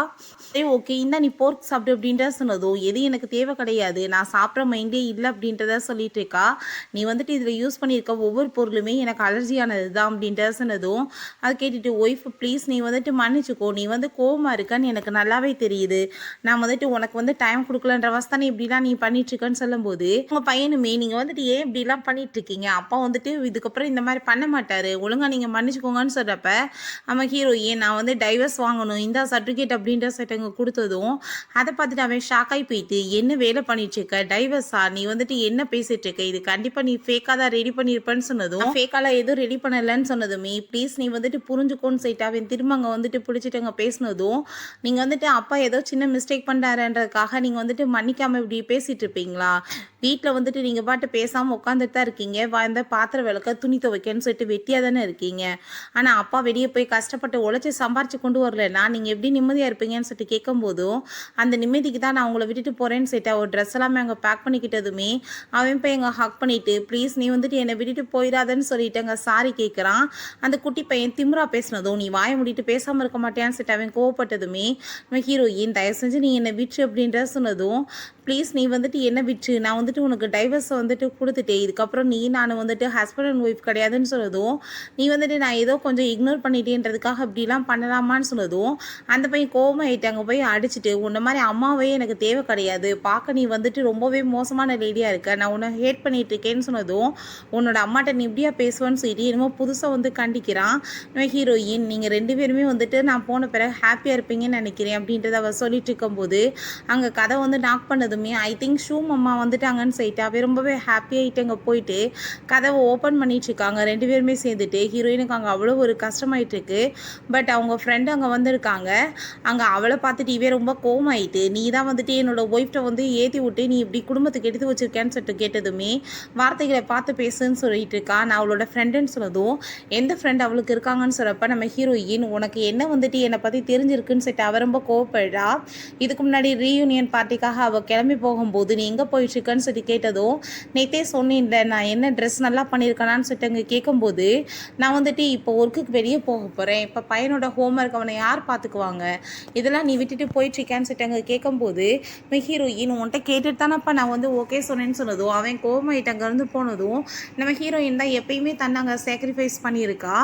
ஓகே இந்தா நீ போர்க் சாப்பிடு அப்படின்றத சொன்னதும் எது எனக்கு தேவை கிடையாது, நான் சாப்பிட்ற மைண்டே இல்லை அப்படின்றத சொல்லிட்டு இருக்கா. நீ இதில் யூஸ் பண்ணியிருக்க ஒவ்வொரு பொருளுமே எனக்கு அலர்ஜியானது தான் அப்படின்றத சொன்னதும் அதை கேட்டுட்டு ஒய்ஃப் ப்ளீஸ் நீ மன்னிச்சுக்கோ, நீ கோவமாக இருக்கன்னு எனக்கு நல்லாவே தெரியுது, நான் உனக்கு டைம் கொடுக்கலன்ற வசதானே இப்படிலாம் நீ பண்ணிட்டுருக்கன்னு சொல்லும்போது உங்கள் பையனுமே நீங்கள் ஏன் இப்படிலாம் பண்ணிட்டுருக்கீங்க, அப்பா இதுக்கப்புறம் இந்த மாதிரி பண்ண மாட்டார், ஒழுங்காக நீங்கள் மன்னிச்சுக்கோங்கன்னு சொல்கிறப்ப நம்ம ஹீரோயின் நான் டைவர்ஸ் வாங்கணும் இந்த சர்டிஃபிகேட் அப்படின்ற சட்டங்க கொடுத்ததும் அதை பார்த்துட்டு அவன் ஷாக் ஆகி போயிட்டு என்ன வேலை பண்ணிட்டு இருக்க, டைவர்ஸா, நீ என்ன பேசிட்டு இருக்க, இது கண்டிப்பா நீ ஃபேக்கா தான் ரெடி பண்ணிருப்பேன்னு சொன்னதும் ஃபேக்கால எதுவும் ரெடி பண்ணலன்னு சொன்னதுமே ப்ளீஸ் நீ புரிஞ்சுக்கோன்னு சொல்லிட்டு அவன் திரும்ப அங்கே பிடிச்சிட்டு அங்கே பேசினதும் நீங்கள் அப்பா ஏதோ சின்ன மிஸ்டேக் பண்ணுறாருன்றதுக்காக நீங்கள் மன்னிக்காம இப்படி பேசிட்டு இருப்பீங்களா, வீட்டில் நீங்கள் பாட்டு பேசாமல் உட்காந்துட்டு தான் இருக்கீங்க, இந்த பாத்திரம் விளக்க துணி துவைக்கன்னு சொல்லிட்டு வெட்டியாக தானே இருக்கீங்க, ஆனால் அப்பா வெளியே போய் கஷ்டப்பட்டு உழைச்சி சம்பாரிச்சு கொண்டு வரலன்னா நீங்கள் எப்படி நிம்மதியாக இருப்பீங்கன்னு சொல்லிட்டு கேட்கும்போதும் அந்த நிம்மதிக்கு தான் நான் உங்களை விட்டுட்டு போகிறேன்னு சொல்லிட்டு ஒரு ட்ரெஸ் எல்லாமே அங்கே பேக் பண்ணிக்கிட்டதுமே அவன் போய் எங்கள் ஹக் பண்ணிவிட்டு ப்ளீஸ் நீ என்னை விட்டுட்டு போயிடாதன்னு சொல்லிட்டு அங்கே சாரி கேட்குறான். அந்த குட்டி பையன் திமுறா பேசினதும் நீ வாயை முடிட்டு பேசாமல் இருக்க மாட்டேன்னு சொல்லிட்டு அவன் கோவப்பட்டதுமே நம்ம ஹீரோயின் தயவு செஞ்சு நீ என்னை விட்டு அப்படின்ற சொன்னதும் ப்ளீஸ் நீ என்ன விட்டு நான் உனக்கு டைவர்ஸை கொடுத்துட்டேன், இதுக்கப்புறம் நான் ஹஸ்பண்ட் அண்ட் ஒய்ஃப் கிடையாதுன்னு சொன்னதும் நீ நான் ஏதோ கொஞ்சம் இக்னோர் பண்ணிட்டேன்றதுக்காக இப்படிலாம் பண்ணலாமான்னு சொன்னதும் அந்த பையன் கோவமாயிட்டு அங்கே போய் அடிச்சுட்டு உன்ன மாதிரி அம்மாவே எனக்கு தேவை கிடையாது, பார்க்க நீ ரொம்பவே மோசமான லேடியாக இருக்க, நான் உன்னை ஹேட் பண்ணிட்டு இருக்கேன்னு சொன்னதும் உன்னோட அம்மாட்ட நீ இப்படியா பேசுவேன்னு சொல்லிட்டு என்னமோ புதுசாக கண்டிக்கிறான். நம்ம ஹீரோயின் நீங்கள் ரெண்டு பேருமே நான் போன பிறகு ஹாப்பியாக இருப்பீங்கன்னு நினைக்கிறேன் அப்படின்றத அவள் சொல்லிட்டு இருக்கும்போது அங்கே கதை நாக் பண்ணதுமே ஐ திங்க் ஷூ அம்மா வந்துட்டாங்கன்னு சொல்லிட்டு அவ ரொம்பவே ஹாப்பியாகிட்டு அங்கே போயிட்டு கதவை ஓப்பன் பண்ணிட்டு இருக்காங்க. ரெண்டு பேருமே சேர்ந்துட்டு ஹீரோயினுக்கு அங்கே அவ்வளோ ஒரு கஷ்டமாயிட்டு இருக்கு. பட் அவங்க ஃப்ரெண்டு அங்கே வந்திருக்காங்க. அங்கே அவளை பார்த்துட்டு இவே ரொம்ப கோவமாயிட்டு நீ தான் என்னோட ஒய்ஃப்ட்டை ஏற்றி விட்டு நீ இப்படி குடும்பத்துக்கு எடுத்து வச்சிருக்கேன்னு சொல்லிட்டு கேட்டதுமே வார்த்தைகளை பார்த்து பேசுன்னு சொல்லிட்டு இருக்கா. நான் அவளோட ஃப்ரெண்டுன்னு சொன்னதும் எந்த ஃப்ரெண்ட் அவளுக்கு இருக்காங்கன்னு சொல்கிறப்ப நம்ம ஹீரோயின் உனக்கு என்ன என்னை பற்றி தெரிஞ்சிருக்குன்னு சொல்லிட்டு அவ ரொம்ப கோவப்படுறா. இதுக்கு முன்னாடி ரீயூனியன் பார்ட்டிக்காக அவள் கிளம்பி போகும்போது நீ எங்கே போயிட்டுருக்கன்னு சொல்லி கேட்டதும் நேற்றே சொன்னேன்ல நான் என்ன ட்ரெஸ் நல்லா பண்ணியிருக்கேனான்னு சொல்லிட்டு அங்கே கேட்கும்போது நான் இப்போ ஒர்க்குக்கு வெளியே போக போகிறேன், இப்போ பையனோட ஹோம்ஒர்க் அவனை யார் பார்த்துக்குவாங்க, இதெல்லாம் நீ விட்டுட்டு போயிட்டுருக்கேன்னு சொல்லிட்டு அங்கே கேட்கும்போது ஹீரோயின் உன்கிட்ட கேட்டுட்டு தானப்பா நான் ஓகே சொன்னேன்னு சொன்னதும் அவன் கோவமாயிட்டு அங்கேருந்து போனதும் நம்ம ஹீரோயின் தான் எப்பயுமே தன்னை அங்கே சாக்ரிஃபைஸ் பண்ணியிருக்கா.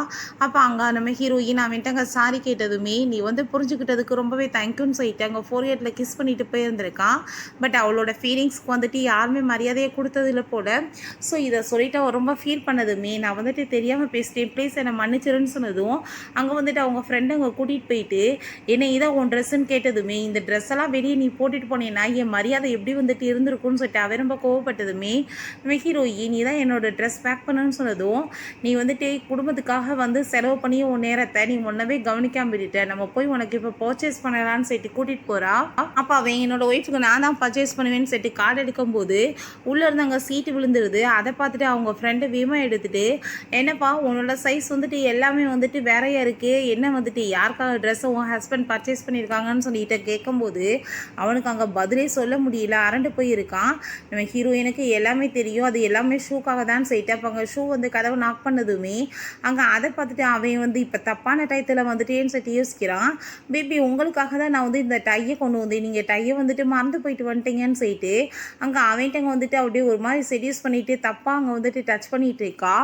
அப்போ அங்கே நம்ம ஹீரோயின் அவன்கிட்ட அங்கே சாரி கேட்டதுமே நீ புரிஞ்சுக்கிட்டதுக்கு ரொம்பவே தேங்க்யூன்னு சொல்லிட்டு அங்கே ஃபோர்ஹெட்டில் கிஸ் பண்ணிட்டு போயிருந்திருக்கான். பட் அவளோட ஃபீலிங்ஸ்க்கு யாருமே மரியாதையை கொடுத்ததில்ல போல. ஸோ இதை சொல்லிட்டு அவள் ரொம்ப ஃபீல் பண்ணதுமே நான் தெரியாமல் பேசிட்டேன் ப்ளீஸ் என்னை மன்னிச்சிருன்னு சொன்னதும் அங்கே அவங்க ஃப்ரெண்டு அங்கே கூட்டிகிட்டு போயிட்டு என்ன இதான் உன் ட்ரெஸ்ஸுன்னு கேட்டதுமே இந்த ட்ரெஸ் எல்லாம் வெளியே நீ போட்டுட்டு போனேன்னா என் மரியாதை எப்படி இருந்திருக்குன்னு சொல்லிட்டு அவன் ரொம்ப கோவப்பட்டதுமே ஹீரோயின் நீ தான் என்னோட ட்ரெஸ் பேக் பண்ணுன்னு சொன்னதும் நீ குடும்பத்துக்காக செலவு பண்ணி உன் நேரத்தை நீ முன்னவே கவனிக்காம விட்டுட்ட, நம்ம போய் உனக்கு இப்போ பர்ச்சேஸ் பண்ணலான்னு சொல்லிட்டு கூட்டிகிட்டு போகிறா. அப்போ அவன் என்னோட ஒய்ஃபுக்கு நான் தான் பர்ச்சேஸ் பண்ணுவேன்னு சொல்லிட்டு கார்டு எடுக்கும்போது உள்ளே இருந்து அங்கே சீட்டு விழுந்துருது. அதை பார்த்துட்டு அவங்க ஃப்ரெண்டு விமா எடுத்துட்டு என்னப்பா உன்னோட சைஸ் எல்லாமே வேறையா இருக்குது, என்ன யாருக்காக ட்ரெஸ்ஸை உன் ஹஸ்பண்ட் பர்ச்சேஸ் பண்ணியிருக்காங்கன்னு சொல்லிட்டு கேட்கும்போது அவனுக்கு அங்கே பதிலே சொல்ல முடியல, அரண்டு போயிருக்கான். நம்ம ஹீரோயினுக்கு எல்லாமே தெரியும், அது எல்லாமே ஷூக்காக தான் சொல்லிட்டு அப்போ அங்கே ஷூ கதவை நாக் பண்ணதுமே அங்கே அதை பார்த்துட்டு அவன் இப்போ தப்பான டயத்தில் வந்துட்டேன்னு சொல்லிட்டு யோசிக்கிறான். பேபி உங்களுக்காக தான் நான் இந்த டையை கொண்டு வந்தேன், நீங்கள் டையை மறந்து போயிட்டு வந்துட்டீங்கன்னு சொல்லிட்டு அங்கே அவன்கிட்ட அப்படியே ஒரு மாதிரி செடியூஸ் பண்ணிட்டு தப்பாக அங்கே டச் பண்ணிட்டு இருக்கா.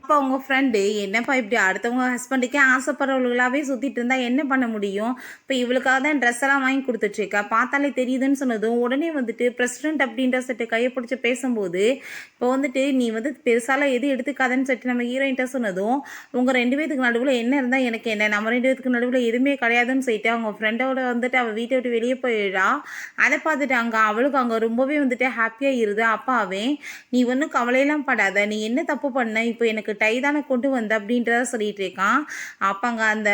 அப்போ அவங்க ஃப்ரெண்டு என்னப்பா இப்படி அடுத்தவங்க ஹஸ்பண்டுக்கே ஆசைப்படுறவர்களாகவே சுற்றிட்டு இருந்தால் என்ன பண்ண முடியும், இப்போ இவளுக்காக தான் ட்ரெஸ் எல்லாம் வாங்கி கொடுத்துட்ருக்கா, பார்த்தாலே தெரியுதுன்னு சொன்னதும் உடனே பிரசிடென்ட் அப்படின்ற செட்டு கையை பிடிச்சி பேசும்போது இப்போ நீ பெருசாலாம் எது எடுத்துக்காதன்னு சொல்லிட்டு நம்ம ஹீரோயின்ட்ட சொன்னதும் உங்கள் ரெண்டு பேத்துக்கு நடுவில் என்ன இருந்தால் எனக்கு என்ன, நம்ம ரெண்டு பேத்துக்கு நடுவில் எதுவுமே கிடையாதுன்னு சொல்லிட்டு அவங்க ஃப்ரெண்டோட அவள் வீட்டை விட்டு வெளியே போயிடா. அதை பார்த்துட்டு அவளுக்கு அங்கே ரொம்பவே ஹாப்பியாக இருது. அப்பாவே நீ ஒன்றும் கவலையெல்லாம் படாத, நீ என்ன தப்பு பண்ண, இப்போ எனக்கு டை தானே கொண்டு வந்த அப்படின்றத சொல்லிட்டு இருக்கான். அப்போ அங்கே அந்த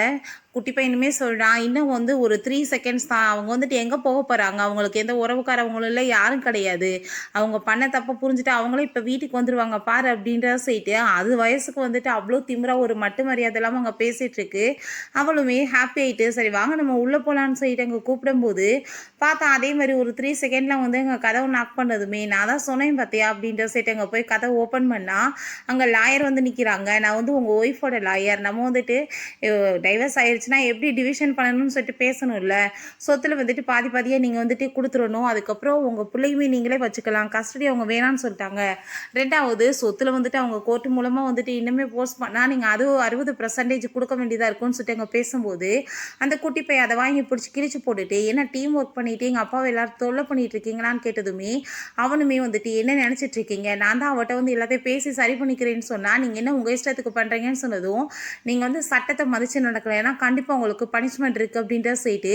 குட்டி பையனுமே சொல்கிறான், இன்னும் வந்து ஒரு 3 செகண்ட்ஸ் தான், அவங்க வந்துட்டு எங்கே போக போகிறாங்க, அவங்களுக்கு எந்த உறவுக்காரவங்களும் இல்லை, யாரும் கிடையாது, அவங்க பண்ண தப்பை புரிஞ்சுட்டு அவங்களும் இப்போ வீட்டுக்கு வந்துடுவாங்க பாரு அப்படின்ற சொல்லிட்டு அது வயசுக்கு வந்துட்டு அவ்வளோ திமிரா ஒரு மட்டு மரியாதை இல்லாமல் அங்கே பேசிகிட்டு இருக்கு. அவளுமே ஹாப்பி ஆகிட்டு சரி வாங்க நம்ம உள்ளே போகலான்னு சொல்லிட்டு அங்கே கூப்பிடும்போது பார்த்தா அதே மாதிரி ஒரு 3 செகண்டில் வந்து எங்கள் கதவை நாக் பண்ணதுமே நான் தான் சொன்னேன் பார்த்தியா அப்படின்ற சொல்லிட்டு அங்கே போய் கதவை ஓப்பன் பண்ணால் அங்கே லாயர் வந்து நிற்கிறாங்க. நான் வந்து உங்கள் ஒய்ஃபோட லாயர், நம்ம வந்துட்டு டைவர்ஸ் ஆயிடுச்சுன்னா எப்படி டிவிஷன் பண்ணணும்னு சொல்லிட்டு பேசணும்ல, சொத்தில் வந்துட்டு பாதி பாதியாக நீங்கள் வந்துட்டு கொடுத்துடணும், அதுக்கப்புறம் உங்கள் பிள்ளையுமே நீங்களே வச்சுக்கலாம், கஸ்டடி அவங்க வேணான்னு சொல்லிட்டாங்க. ரெண்டாவது சொத்தில் வந்துட்டு அவங்க கோர்ட்டு மூலமாக வந்துட்டு இன்னுமே போஸ்ட் பண்ணால் நீங்கள் அது 60% கொடுக்க வேண்டியதாக இருக்கும்னு சொல்லிட்டு அங்கே பேசும்போது அந்த குட்டி பையன் அதை வாங்கி பிடிச்சி கிழிச்சு போட்டுட்டு என்ன டீம் ஒர்க் பண்ணிட்டு எங்கள் அப்பாவை எல்லாரும் தொல்லை பண்ணிட்டு இருக்கீங்களான்னு கேட்டதுமே அவனுமே வந்துட்டு என்ன நினச்சிட்டு இருக்கீங்க, நான் தான் அவட்ட வந்து எல்லாத்தையும் பேசி சரி பண்ணிக்கிறேன்னு சொன்னால் நீங்கள் என்ன உங்கள் இஷ்டத்துக்கு பண்ணுறீங்கன்னு சொன்னதும் நீங்கள் வந்து சட்டத்தை மதித்து நடக்கலை, ஏன்னா கண்டிப்பாக உங்களுக்கு பனிஷ்மெண்ட் இருக்குது அப்படின்ற சொல்லிட்டு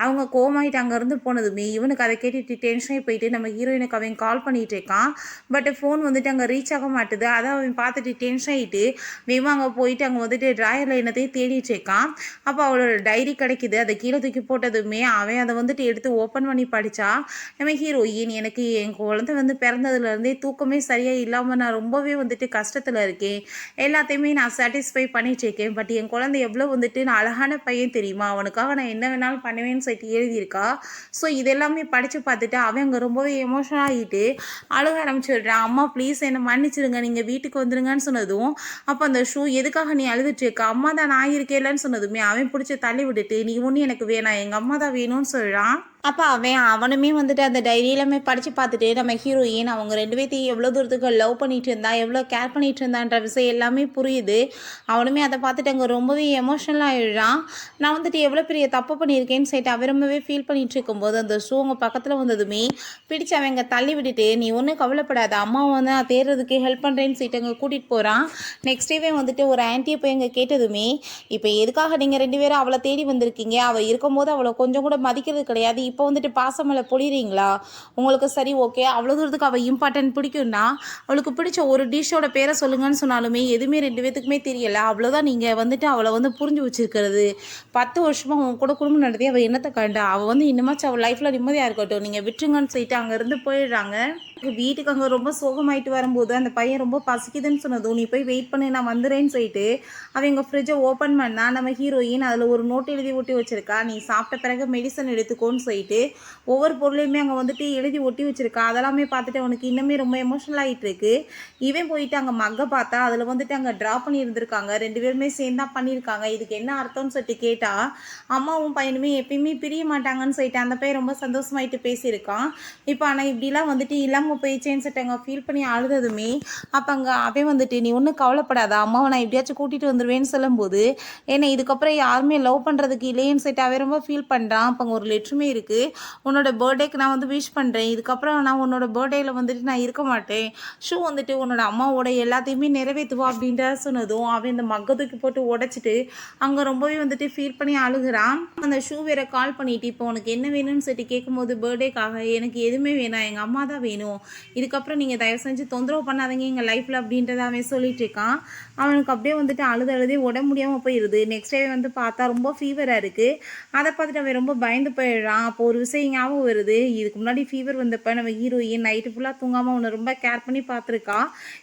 அவங்க கோமாயிட்டு அங்கேருந்து போனதுமே இவனுக்கு அதை கேட்டுட்டு டென்ஷனாகி போயிட்டு நம்ம ஹீரோயினுக்கு அவன் கால் பண்ணிகிட்டு இருக்கான். பட் ஃபோன் வந்துட்டு அங்கே ரீச் ஆக மாட்டுது. அதை அவன் பார்த்துட்டு டென்ஷன் ஆகிட்டு வேமா அங்கே போயிட்டு அங்கே வந்துட்டு ட்ராயரில் என்னத்தையும் தேடிட்டு இருக்கான். அப்போ அவளோட டைரி கிடைக்குது, அதை கீழே தூக்கி போட்டதுமே அவன் அதை வந்துட்டு எடுத்து ஓப்பன் பண்ணி படித்தா நம்ம ஹீரோயின் எனக்கு என் குழந்தை வந்து பிறந்ததுலேருந்தே தூக்கமே சரியாக இல்லாமல் நான் ரொம்பவே வந்துட்டு கஷ்டத்தில் இருக்கேன், எல்லாத்தையுமே நான் சாட்டிஸ்ஃபை பண்ணிட்டு இருக்கேன், பட் என் குழந்தை எவ்வளோ வந்துட்டு நான் அழகான பையன் தெரியுமா, அவனுக்காக நான் என்ன வேணாலும் பண்ணுவேன்னு சொல்லிட்டு எழுதியிருக்கா. ஸோ இதெல்லாமே படித்து பார்த்துட்டு அவன் அங்கே ரொம்பவே எமோஷனல் ஆகிட்டு அழுக ஆரம்பிச்சுடுறான். அம்மா ப்ளீஸ் என்னை மன்னிச்சிடுங்க, நீங்கள் வீட்டுக்கு வந்துடுங்கன்னு சொன்னதும் அப்போ அந்த ஷூ எதுக்காக நீ அழுதுட்டு இருக்க, அம்மா தான் நான் இருக்கேன்லன்னு சொன்னதுமே அவன் பிடிச்சி தள்ளி விட்டுட்டு நீ ஒன்றும் எனக்கு வேணாம், எங்கள் அம்மா தான் வேணும்னு சொல்கிறான். அப்போ அவனுமே வந்துட்டு அந்த டைரி எல்லாமே படித்து பார்த்துட்டு நம்ம ஹீரோயின் அவங்க 2 பேர்த்தையும் எவ்வளோ தூரத்துக்கு லவ் பண்ணிட்டு இருந்தா, எவ்வளோ கேர் பண்ணிட்டு இருந்தான்ற விஷயம் எல்லாமே புரியுது. அவனுமே அதை பார்த்துட்டு அங்கே ரொம்பவே எமோஷனலாக ஆகிடுறான். நான் வந்துட்டு எவ்வளோ பெரிய தப்பு பண்ணியிருக்கேன்னு சொல்லிட்டு அவன் ரொம்பவே ஃபீல் பண்ணிட்டு இருக்கும்போது அந்த ஷூ அவங்க பக்கத்தில் வந்ததுமே பிடிச்சி அவன் அங்கே தள்ளி விட்டுட்டு நீ ஒன்றும் கவலைப்படாத, அம்மா வந்து நான் தேடுறதுக்கு ஹெல்ப் பண்ணுறேன்னு சொல்லிட்டு அங்கே கூட்டிகிட்டு போகிறான். நெக்ஸ்ட் டேவே வந்துட்டு ஒரு ஆன்ட்டியை போய் அங்கே கேட்டதுமே இப்போ எதுக்காக நீங்கள் 2 பேரும் அவளை தேடி வந்திருக்கீங்க, அவள் இருக்கும்போது அவளை கொஞ்சம் கூட மதிக்கிறது கிடையாது, இப்போ வந்துட்டு பாசமலை பொழிறீங்களா, உங்களுக்கு சரி ஓகே அவ்வளோ தூரத்துக்கு அவள் இம்பார்ட்டன்ட் பிடிக்கும்னா அவளுக்கு பிடிச்ச ஒரு டிஷ்ஷோட பேரை சொல்லுங்கன்னு சொன்னாலுமே எதுவுமே 2 பேத்துக்குமே தெரியலை, அவ்வளோதான் நீங்கள் வந்துட்டு அவளை வந்து புரிஞ்சு வச்சுருக்கிறது, 10 வருஷமாக அவங்க கூட குடும்பம் நடத்தி அவள் என்னத்தை கண்டா, அவள் வந்து இன்னமாச்சும் அவள் லைஃப்பில் நிம்மதியாக இருக்கட்டும், நீங்கள் விட்டுருங்கன்னு சொல்லிட்டு அங்கேருந்து போயிடுறாங்க. வீட்டுக்கு அங்கே ரொம்ப சோகமாயிட்டு வரும்போது அந்த பையன் ரொம்ப பசிக்குதுன்னு சொன்னதும் நீ போய் வெயிட் பண்ணி நான் வந்துடுறேன்னு சொல்லிட்டு அவங்க ஃப்ரிட்ஜை ஓப்பன் பண்ணால் நம்ம ஹீரோயின் அதில் ஒரு நோட் எழுதி ஒட்டி வச்சுருக்கா, நீ சாப்பிட்ட பிறகு மெடிசன் எடுத்துக்கோன்னு சொல்லிட்டு ஒவ்வொரு பொருளையுமே அங்கே வந்துட்டு எழுதி ஒட்டி வச்சுருக்கா. அதெல்லாமே பார்த்துட்டு அவனுக்கு இன்னுமே ரொம்ப எமோஷனல் ஆகிட்டு இருக்கு. இவன் போயிட்டு அங்கே மக்கை பார்த்தா அதில் வந்துட்டு அங்கே ட்ரா பண்ணி இருந்திருக்காங்க, 2 பேருமே சேர்ந்தா பண்ணியிருக்காங்க, இதுக்கு என்ன அர்த்தம்னு சொல்லிட்டு கேட்டால் அம்மாவும் பையனுமே எப்பயுமே பிரிய மாட்டாங்கன்னு சொல்லிட்டு அந்த பையன் ரொம்ப சந்தோஷமாயிட்டு பேசியிருக்கான். இப்போ ஆனால் இப்படிலாம் வந்துட்டு இல்லாமல் போயிடுச்சேன்னு சொல்லிட்டு அங்கே ஃபீல் பண்ணி அழுததுமே அப்போ அங்கே அவன் வந்துட்டு நீ ஒன்றும் கவலைப்படாத, அம்மாவை நான் எப்படியாச்சும் கூட்டிகிட்டு வந்துடுவேன்னு சொல்லும்போது ஏன்னா இதுக்கப்புறம் யாருமே லவ் பண்ணுறதுக்கு இல்லையேன்னு சொல்லிட்டு அவன் ரொம்ப ஃபீல் பண்ணுறான். அப்போ அங்கே ஒரு லெட்டருமே இருக்குது, உன்னோட பர்த்டேக்கு நான் வந்து விஷ் பண்ணுறேன், இதுக்கப்புறம் நான் உன்னோட பர்த்டேயில் வந்துட்டு நான் இருக்க மாட்டேன், ஷூ வந்துட்டு உன்னோட அம்மாவோட எல்லாத்தையுமே நிறைவேற்றுவா அப்படின்ற சொன்னதும் அவன் இந்த மக்கை தூக்கி போட்டு உடைச்சிட்டு அங்கே ரொம்பவே வந்துட்டு ஃபீல் பண்ணி அழுகிறான். அந்த ஷூ வேற கால் பண்ணிட்டு இப்போ உனக்கு என்ன வேணும்னு சொல்லிட்டு கேட்கும்போது பர்த்டேக்காக எனக்கு எதுவுமே வேணாம், எங்கள் அம்மா தான் வேணும், இதுக்கப்புறம் நீங்கள் தயவு செஞ்சு தொந்தரவு பண்ணாதீங்க எங்கள் லைஃப்பில் அப்படின்றத அவன் சொல்லிட்டு இருக்கான். அவனுக்கு அப்படியே வந்துட்டு அழுதே உடம்பு முடியாமல் போயிடுது. நெக்ஸ்ட் டே வந்து பார்த்தா ரொம்ப ஃபீவராக இருக்குது. அதை பார்த்துட்டு அவன் ரொம்ப பயந்து போயிடுறான். அப்போ ஒரு விஷயம் ஞாபகம் வருது, இதுக்கு முன்னாடி ஃபீவர் வந்தப்போ நம்ம ஹீரோயின் நைட்டு ஃபுல்லாக தூங்காமல் அவனை ரொம்ப கேர் பண்ணி பார்த்துருக்கா.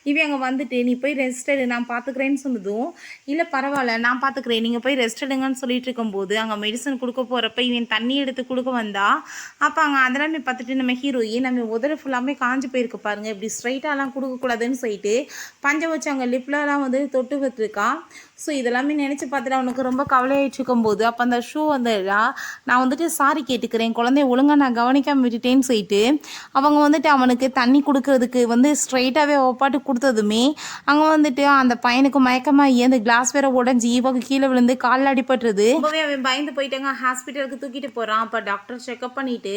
இவன் அங்கே வந்துட்டு நீ போய் ரெஸ்ட் எடு நான் பார்த்துக்கிறேன்னு சொன்னதும் இல்லை பரவாயில்ல நான் பார்த்துக்கிறேன் நீங்கள் போய் ரெஸ்ட் எடுங்கன்னு சொல்லிட்டு இருக்கும்போது அங்கே மெடிசன் கொடுக்க போகிறப்ப இவன் தண்ணி எடுத்து கொடுக்க வந்தா. அப்போ அங்கே அதெல்லாமே பார்த்துட்டு நம்ம ஹீரோயின் நம்ம உதடு ஃபுல்லாமே காஞ்சி போயிருக்கு பாருங்க, இப்படி ஸ்ட்ரைட்டாலாம் கொடுக்கக்கூடாதுன்னு சொல்லிட்டு பஞ்சை வச்சு அங்கே லிப்லலாம் வந்து தொட்டு விட்டுருக்கா. ஸோ இதெல்லாமே நினச்சி பார்த்துட்டு அவனுக்கு ரொம்ப கவலையாயிட்டு இருக்கும்போது அப்போ அந்த ஷூ வந்து நான் வந்துட்டு சாரி கேட்டுக்கிறேன், குழந்தைய ஒழுங்காக நான் கவனிக்காமல் விட்டுட்டேன்னு சொல்லிட்டு அவங்க வந்துட்டு அவனுக்கு தண்ணி கொடுக்கறதுக்கு வந்து ஸ்ட்ரைட்டாகவே ஒப்பாட்டு கொடுத்ததுமே அங்கே வந்துட்டு அந்த பையனுக்கு மயக்கமாக அந்த கிளாஸ் வேற உடஞ்சி இவங்க கீழே விழுந்து காலில் அடிபட்டுருது. ரொம்பவே அவன் பயந்து போயிட்டாங்க, ஹாஸ்பிட்டலுக்கு தூக்கிட்டு போகிறான். அப்போ டாக்டர் செக்அப் பண்ணிவிட்டு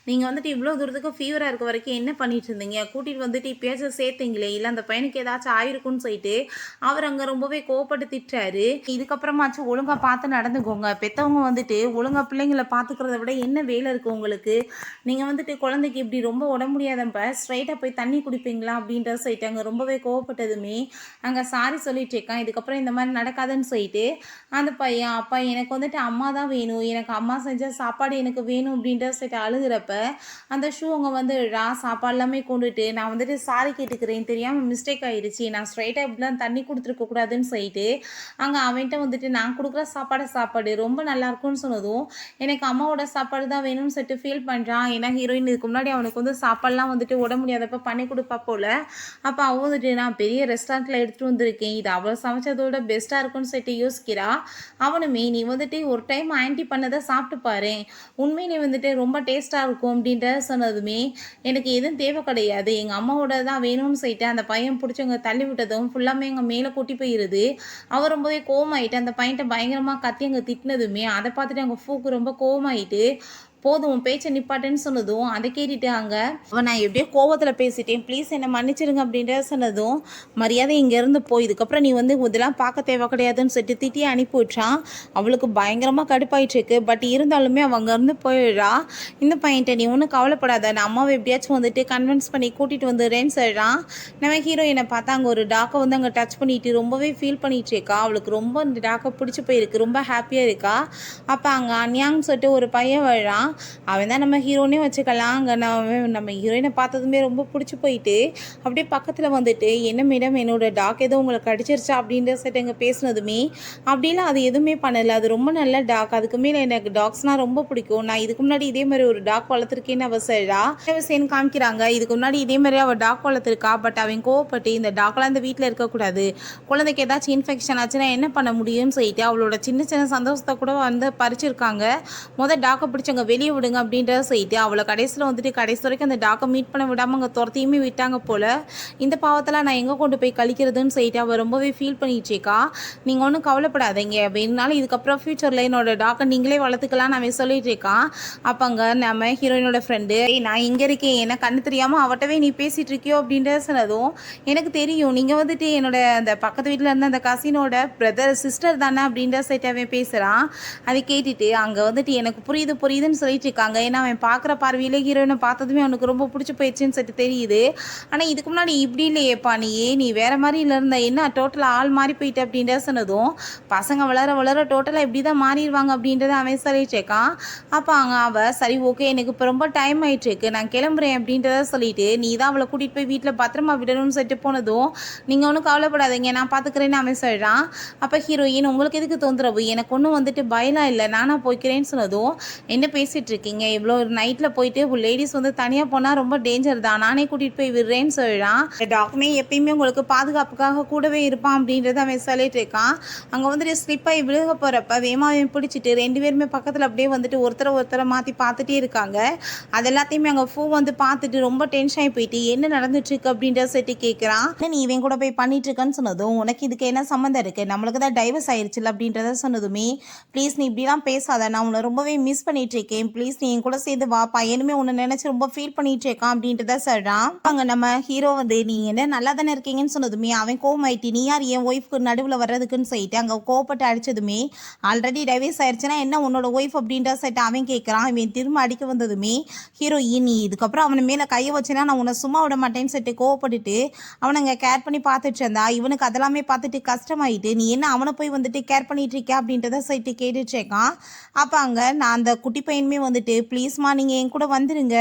நீங்கள் வந்துட்டு இவ்வளோ தூரத்துக்கு ஃபீவராக இருக்க வரைக்கும் என்ன பண்ணி பண்ணிட்டு இருந்தீங்க, கூட்டிகிட்டு வந்துட்டு இப்பயாச்சும் சேர்த்தீங்களே, இல்லை அந்த பையனுக்கு ஏதாச்சும் ஆயிருக்குன்னு சொல்லிட்டு அவர் அங்கே ரொம்பவே கோவப்பட்டு திட்டுறாரு. இதுக்கப்புறமாச்சும் ஒழுங்காக பார்த்து நடந்துக்கோங்க, பெற்றவங்க வந்துட்டு ஒழுங்காக பிள்ளைங்களை பார்த்துக்கிறத விட என்ன வேலை இருக்குது உங்களுக்கு, நீங்கள் வந்துட்டு குழந்தைக்கு இப்படி ரொம்ப உடம்பு முடியாதப்ப ஸ்ட்ரைட்டாக போய் தண்ணி குடிப்பீங்களா அப்படின்ற சொல்லிட்டு அங்கே ரொம்பவே கோவப்பட்டதுமே அங்கே சாரி சொல்லிட்டு இருக்கான். இதுக்கப்புறம் இந்த மாதிரி நடக்காதுன்னு சொல்லிட்டு அந்த பையன், அப்பா எனக்கு வந்துட்டு அம்மா தான் வேணும், எனக்கு அம்மா செஞ்ச சாப்பாடு எனக்கு வேணும் அப்படின்ற சொல்லிட்டு அழுகிறப்ப அந்த ஷூ அவங்க வந்து சாப்பாடு எல்லாமே கொண்டுட்டு நான் வந்துட்டு சாரி கேட்டுக்கிறேன், தெரியாமல் மிஸ்டேக் ஆயிடுச்சு, நான் ஸ்ட்ரைட்டாக இப்படிலாம் தண்ணி கொடுத்துருக்க கூடாதுன்னு சொல்லிட்டு அங்கே அவன்கிட்ட வந்துட்டு நான் கொடுக்குற சாப்பாடு ரொம்ப நல்லா இருக்கும்னு சொன்னதும் எனக்கு அம்மாவோட சாப்பாடு தான் வேணும்னு சொல்லிட்டு ஃபீல் பண்ணுறான். ஏன்னா ஹீரோயின் இதுக்கு முன்னாடி அவனுக்கு வந்து சாப்பாடுலாம் வந்துட்டு உட முடியாதப்ப பண்ணி கொடுப்பா போல். அப்போ அவன் வந்துட்டு நான் பெரிய ரெஸ்டாரண்ட்டில் எடுத்துகிட்டு வந்திருக்கேன், இது அவள் சமைச்சதோட பெஸ்ட்டாக இருக்கும்னு சொல்லிட்டு யோசிக்கிறா. அவனுமே நீ வந்துட்டு ஒரு டைம் ஆன்ட்டி பண்ணதை சாப்பிட்டு பாரு, உண்மையிலே வந்துட்டு ரொம்ப டேஸ்ட்டாக இருக்கும் அப்படின்ற சொன்னதுமே எனக்கு எதுவும் தேவை கிடையாது, எங்கள் அம்மாவோட தான் வேணும்னு சொல்லிட்டு அந்த பையன் பிடிச்சவங்க தள்ளி விட்டதும் ஃபுல்லாமே எங்கள் மேலே கூட்டி போயிடுது. அவர் ரொம்பவே கோவமாயிட்டு அந்த பையன்ட்ட பயங்கரமாக கத்தி அங்கே திட்டினதுமே அதை பார்த்துட்டு அங்கே ஃபூக்கு ரொம்ப கோவமாயிட்டு போதும் உன் பேச்சை நிப்பாட்டுன்னு சொன்னதும் அதை கேட்டுட்டு அங்கே அவன் நான் எப்படியோ கோவத்தில் பேசிட்டேன், ப்ளீஸ் என்னை மன்னிச்சிருங்க அப்படின்ற சொன்னதும் மரியாதை இங்கேருந்து போய் இதுக்கப்புறம் நீ வந்து இதெல்லாம் பார்க்க தேவை கிடையாதுன்னு சொல்லிட்டு திட்டியே அனுப்பி விட்றான். அவளுக்கு பயங்கரமாக கடுப்பாயிட்டுருக்கு. பட் இருந்தாலுமே அவள் அங்கேருந்து போயிடுறா. இந்த பையன்ட்ட நீ ஒன்றும் கவலைப்படாத, நான் அம்மாவை எப்படியாச்சும் வந்துட்டு கன்வின்ஸ் பண்ணி கூட்டிகிட்டு வந்துடுறேன்னு சொல்கிறான். நம்ம ஹீரோயினை பார்த்தா அங்கே ஒரு டாக்கை வந்து அங்கே டச் பண்ணிட்டு ரொம்பவே ஃபீல் பண்ணிட்டு இருக்கா. அவளுக்கு ரொம்ப இந்த டாக்கை பிடிச்சி போயிருக்கு, ரொம்ப ஹாப்பியாக இருக்கா. அப்போ அங்கே அன்யான்னு சொல்லிட்டு ஒரு பையன் வர்றான். அவன் தான் நம்ம ஹீரோனே வச்சுக்கலாம். அங்கே நம்ம ஹீரோயினை பார்த்ததுமே ரொம்ப பிடிச்சி போயிட்டு அப்படியே பக்கத்தில் வந்துட்டு என்ன மேடம் என்னோட டாக் ஏதோ உங்களுக்கு அடிச்சிருச்சா அப்படின்ற சைட் அங்கே பேசினதுமே அப்படிலாம் அது எதுவுமே பண்ணலை, அது ரொம்ப நல்ல டாக், அதுக்கு மேலே எனக்கு டாக்ஸ்னால் ரொம்ப பிடிக்கும், நான் இதுக்கு முன்னாடி இதே மாதிரி ஒரு டாக் வளர்த்துருக்கேன்னு அவள் சொல்கிறா. சேர்ந்து காமிக்கிறாங்க இதுக்கு முன்னாடி இதே மாதிரி அவள் டாக் வளர்த்துருக்கா. பட் அவன் கோவப்பட்டு இந்த டாக்லாம் இந்த வீட்டில் இருக்கக்கூடாது, குழந்தைக்கு ஏதாச்சும் இன்ஃபெக்ஷன் ஆச்சுன்னா என்ன பண்ண முடியும்னு சொல்லிட்டு அவளோட சின்ன சின்ன சந்தோஷத்தை கூட வந்து பறிச்சிருக்காங்க. டாக்கை பிடிச்சவங்க வெளியே விடுங்க அப்படின்றத சொல்லிட்டு அவளை கடைசியில் வந்துட்டு கடைசி வரைக்கும் அந்த டாக்கை மீட் பண்ண விடாமல் அங்கே துரத்தையுமே விட்டாங்க போல். இந்த பாவத்தெல்லாம் நான் எங்கே கொண்டு போய் கழிக்கிறதுன்னு சொல்லிட்டு அவள் ரொம்பவே ஃபீல் பண்ணிட்டுருக்கா. நீங்கள் ஒன்றும் கவலைப்படாதீங்க, வேணுனாலும் இதுக்கப்புறம் ஃப்யூச்சரில் என்னோட டாக்கை நீங்களே வளர்த்துக்கலாம் நான் சொல்லிட்டு இருக்கான். அப்போ அங்கே நம்ம ஹீரோயினோட ஃப்ரெண்டு நான் இங்கே இருக்கேன், என்ன கண்ணு தெரியாமல் அவட்டவே நீ பேசிகிட்டு இருக்கியோ அப்படின்றத சொன்னதும் எனக்கு தெரியும் நீங்கள் வந்துட்டு என்னோட அந்த பக்கத்து வீட்டில் இருந்த அந்த கசினோட பிரதர் சிஸ்டர் தானே அப்படின்ற சைட்டு அவன் பேசுகிறான். அதை கேட்டுட்டு அங்கே வந்துட்டு எனக்கு புரியுதுன்னு சொல்லிட்டு இருக்காங்க. ஏன்னா அவன் பார்க்குற பார்வையிலே ஹீரோயினை பார்த்ததுமே அவனுக்கு ரொம்ப பிடிச்சி போயிடுச்சுன்னு சொல்லிட்டு தெரியுது. ஆனால் இதுக்கு முன்னாடி இப்படி இல்லையேப்பா, நீ வேற மாதிரி இருந்த, என்ன டோட்டலாக ஆள் மாறி போயிட்டு அப்படின்ற சொன்னதும் பசங்க வளர டோட்டலாக இப்படி தான் மாறிடுவாங்க அப்படின்றத அவன் சொல்லிட்டு இருக்கான். அப்போ அங்கே அவள் சரி ஓகே எனக்கு இப்போ ரொம்ப டைம் ஆகிட்டு இருக்கு நான் கிளம்புறேன் அப்படின்றத சொல்லிட்டு நீ தான் அவளை கூட்டிகிட்டு போய் வீட்டில் பத்திரமா விடணும்னு சொல்லிட்டு போனதும் நீங்கள் ஒன்றும் கவலைப்படாதீங்க நான் பார்த்துக்கிறேன்னு அவன் சொல்கிறான். அப்போ ஹீரோயின் உங்களுக்கு எதுக்கு தொந்தரவு, எனக்கு ஒன்றும் வந்துட்டு பயலாம் இல்லை நானாக போய்க்கிறேன்னு சொன்னதும் என்ன பேசிகிட்டு இருக்கீங்க, இவ்வளோ ஒரு நைட்டில் போயிட்டு லேடிஸ் வந்து தனியாக போனால் ரொம்ப டேஞ்சர் தான், நானே கூட்டிகிட்டு போய் விடுறேன்னு சொல்கிறான். டாக்டருமே எப்பயுமே உங்களுக்கு பாதுகாப்புக்காக கூடவே இருப்பான் அப்படின்றத அவன் சொல்லிட்டு இருக்கான். அங்கே வந்துட்டு ஸ்லிப்பாகி விழுக போகிறப்ப வேமாவையும் பிடிச்சிட்டு ரெண்டு பேருமே பக்கத்தில் அப்படியே வந்துட்டு ஒருத்தரை மாற்றி பார்த்துட்டே இருக்காங்க. அது எல்லாத்தையுமே அங்கே வந்து பார்த்துட்டு ரொம்ப டென்ஷன் ஆகி போயிட்டு என்ன நடந்துட்டுருக்கு அப்படின்ற சொல்லிட்டு கேட்குறான். நீ இவன் கூட போய் பண்ணிட்டு இருக்கன்னு சொன்னதும் உனக்கு இதுக்கு என்ன சம்மந்தம் இருக்குது, நம்மளுக்கு தான் டைவர்ஸ் ஆயிடுச்சுல அப்படின்றத சொன்னதுமே ப்ளீஸ் நீ இப்படிலாம் பேசாத, நான் உன்னை ரொம்பவே மிஸ் பண்ணிட்டு இருக்கேன், ப்ளீஸ் நீ என் கூட சேர்ந்து வா, பையனுமே உன்னை நினைச்சு ரொம்ப ஃபீல் பண்ணிட்டு இருக்கான் அப்படின்றத சொல்றான். அங்க நம்ம ஹீரோ வந்து நீ என்ன நல்லா தானே இருக்கீங்கன்னு சொன்னதுமே அவன் கோவமாயிட்டு நீ யார் என் ஒய்ஃப்க்கு நடுவில் வர்றதுக்குன்னு சொல்லிட்டு அங்கே கோவப்பட்டு அடிச்சதுமே ஆல்ரெடி டைவர்ஸ் ஆயிடுச்சுன்னா என்ன உன்னோட ஒய்ஃப் அப்படின்ற சொல்லிட்டு அவன் கேட்குறான். இவன் திரும்ப அடிக்க வந்ததுமே ஹீரோயின் நீ இதுக்கப்புறம் அவனை மேலே கையை வச்சுன்னா நான் உன்னை சும்மா விட மாட்டேன்னு சொல்லிட்டு கோவப்பட்டுட்டு அவனை அங்கே கேர் பண்ணி பார்த்துட்டு இருந்தா. இவனுக்கு அதெல்லாமே பார்த்துட்டு கஷ்டமாயிட்டு நீ என்ன அவனை போய் வந்துட்டு கேர் பண்ணிட்டு இருக்க அப்படின்றத சொல்லிட்டு கேட்டுட்டு இருக்கான். அப்போ அங்கே நான் அந்த குட்டி பையனுமே வந்துட்டு ப்ளீஸ்மா நீங்கள் என் கூட வந்துடுங்க,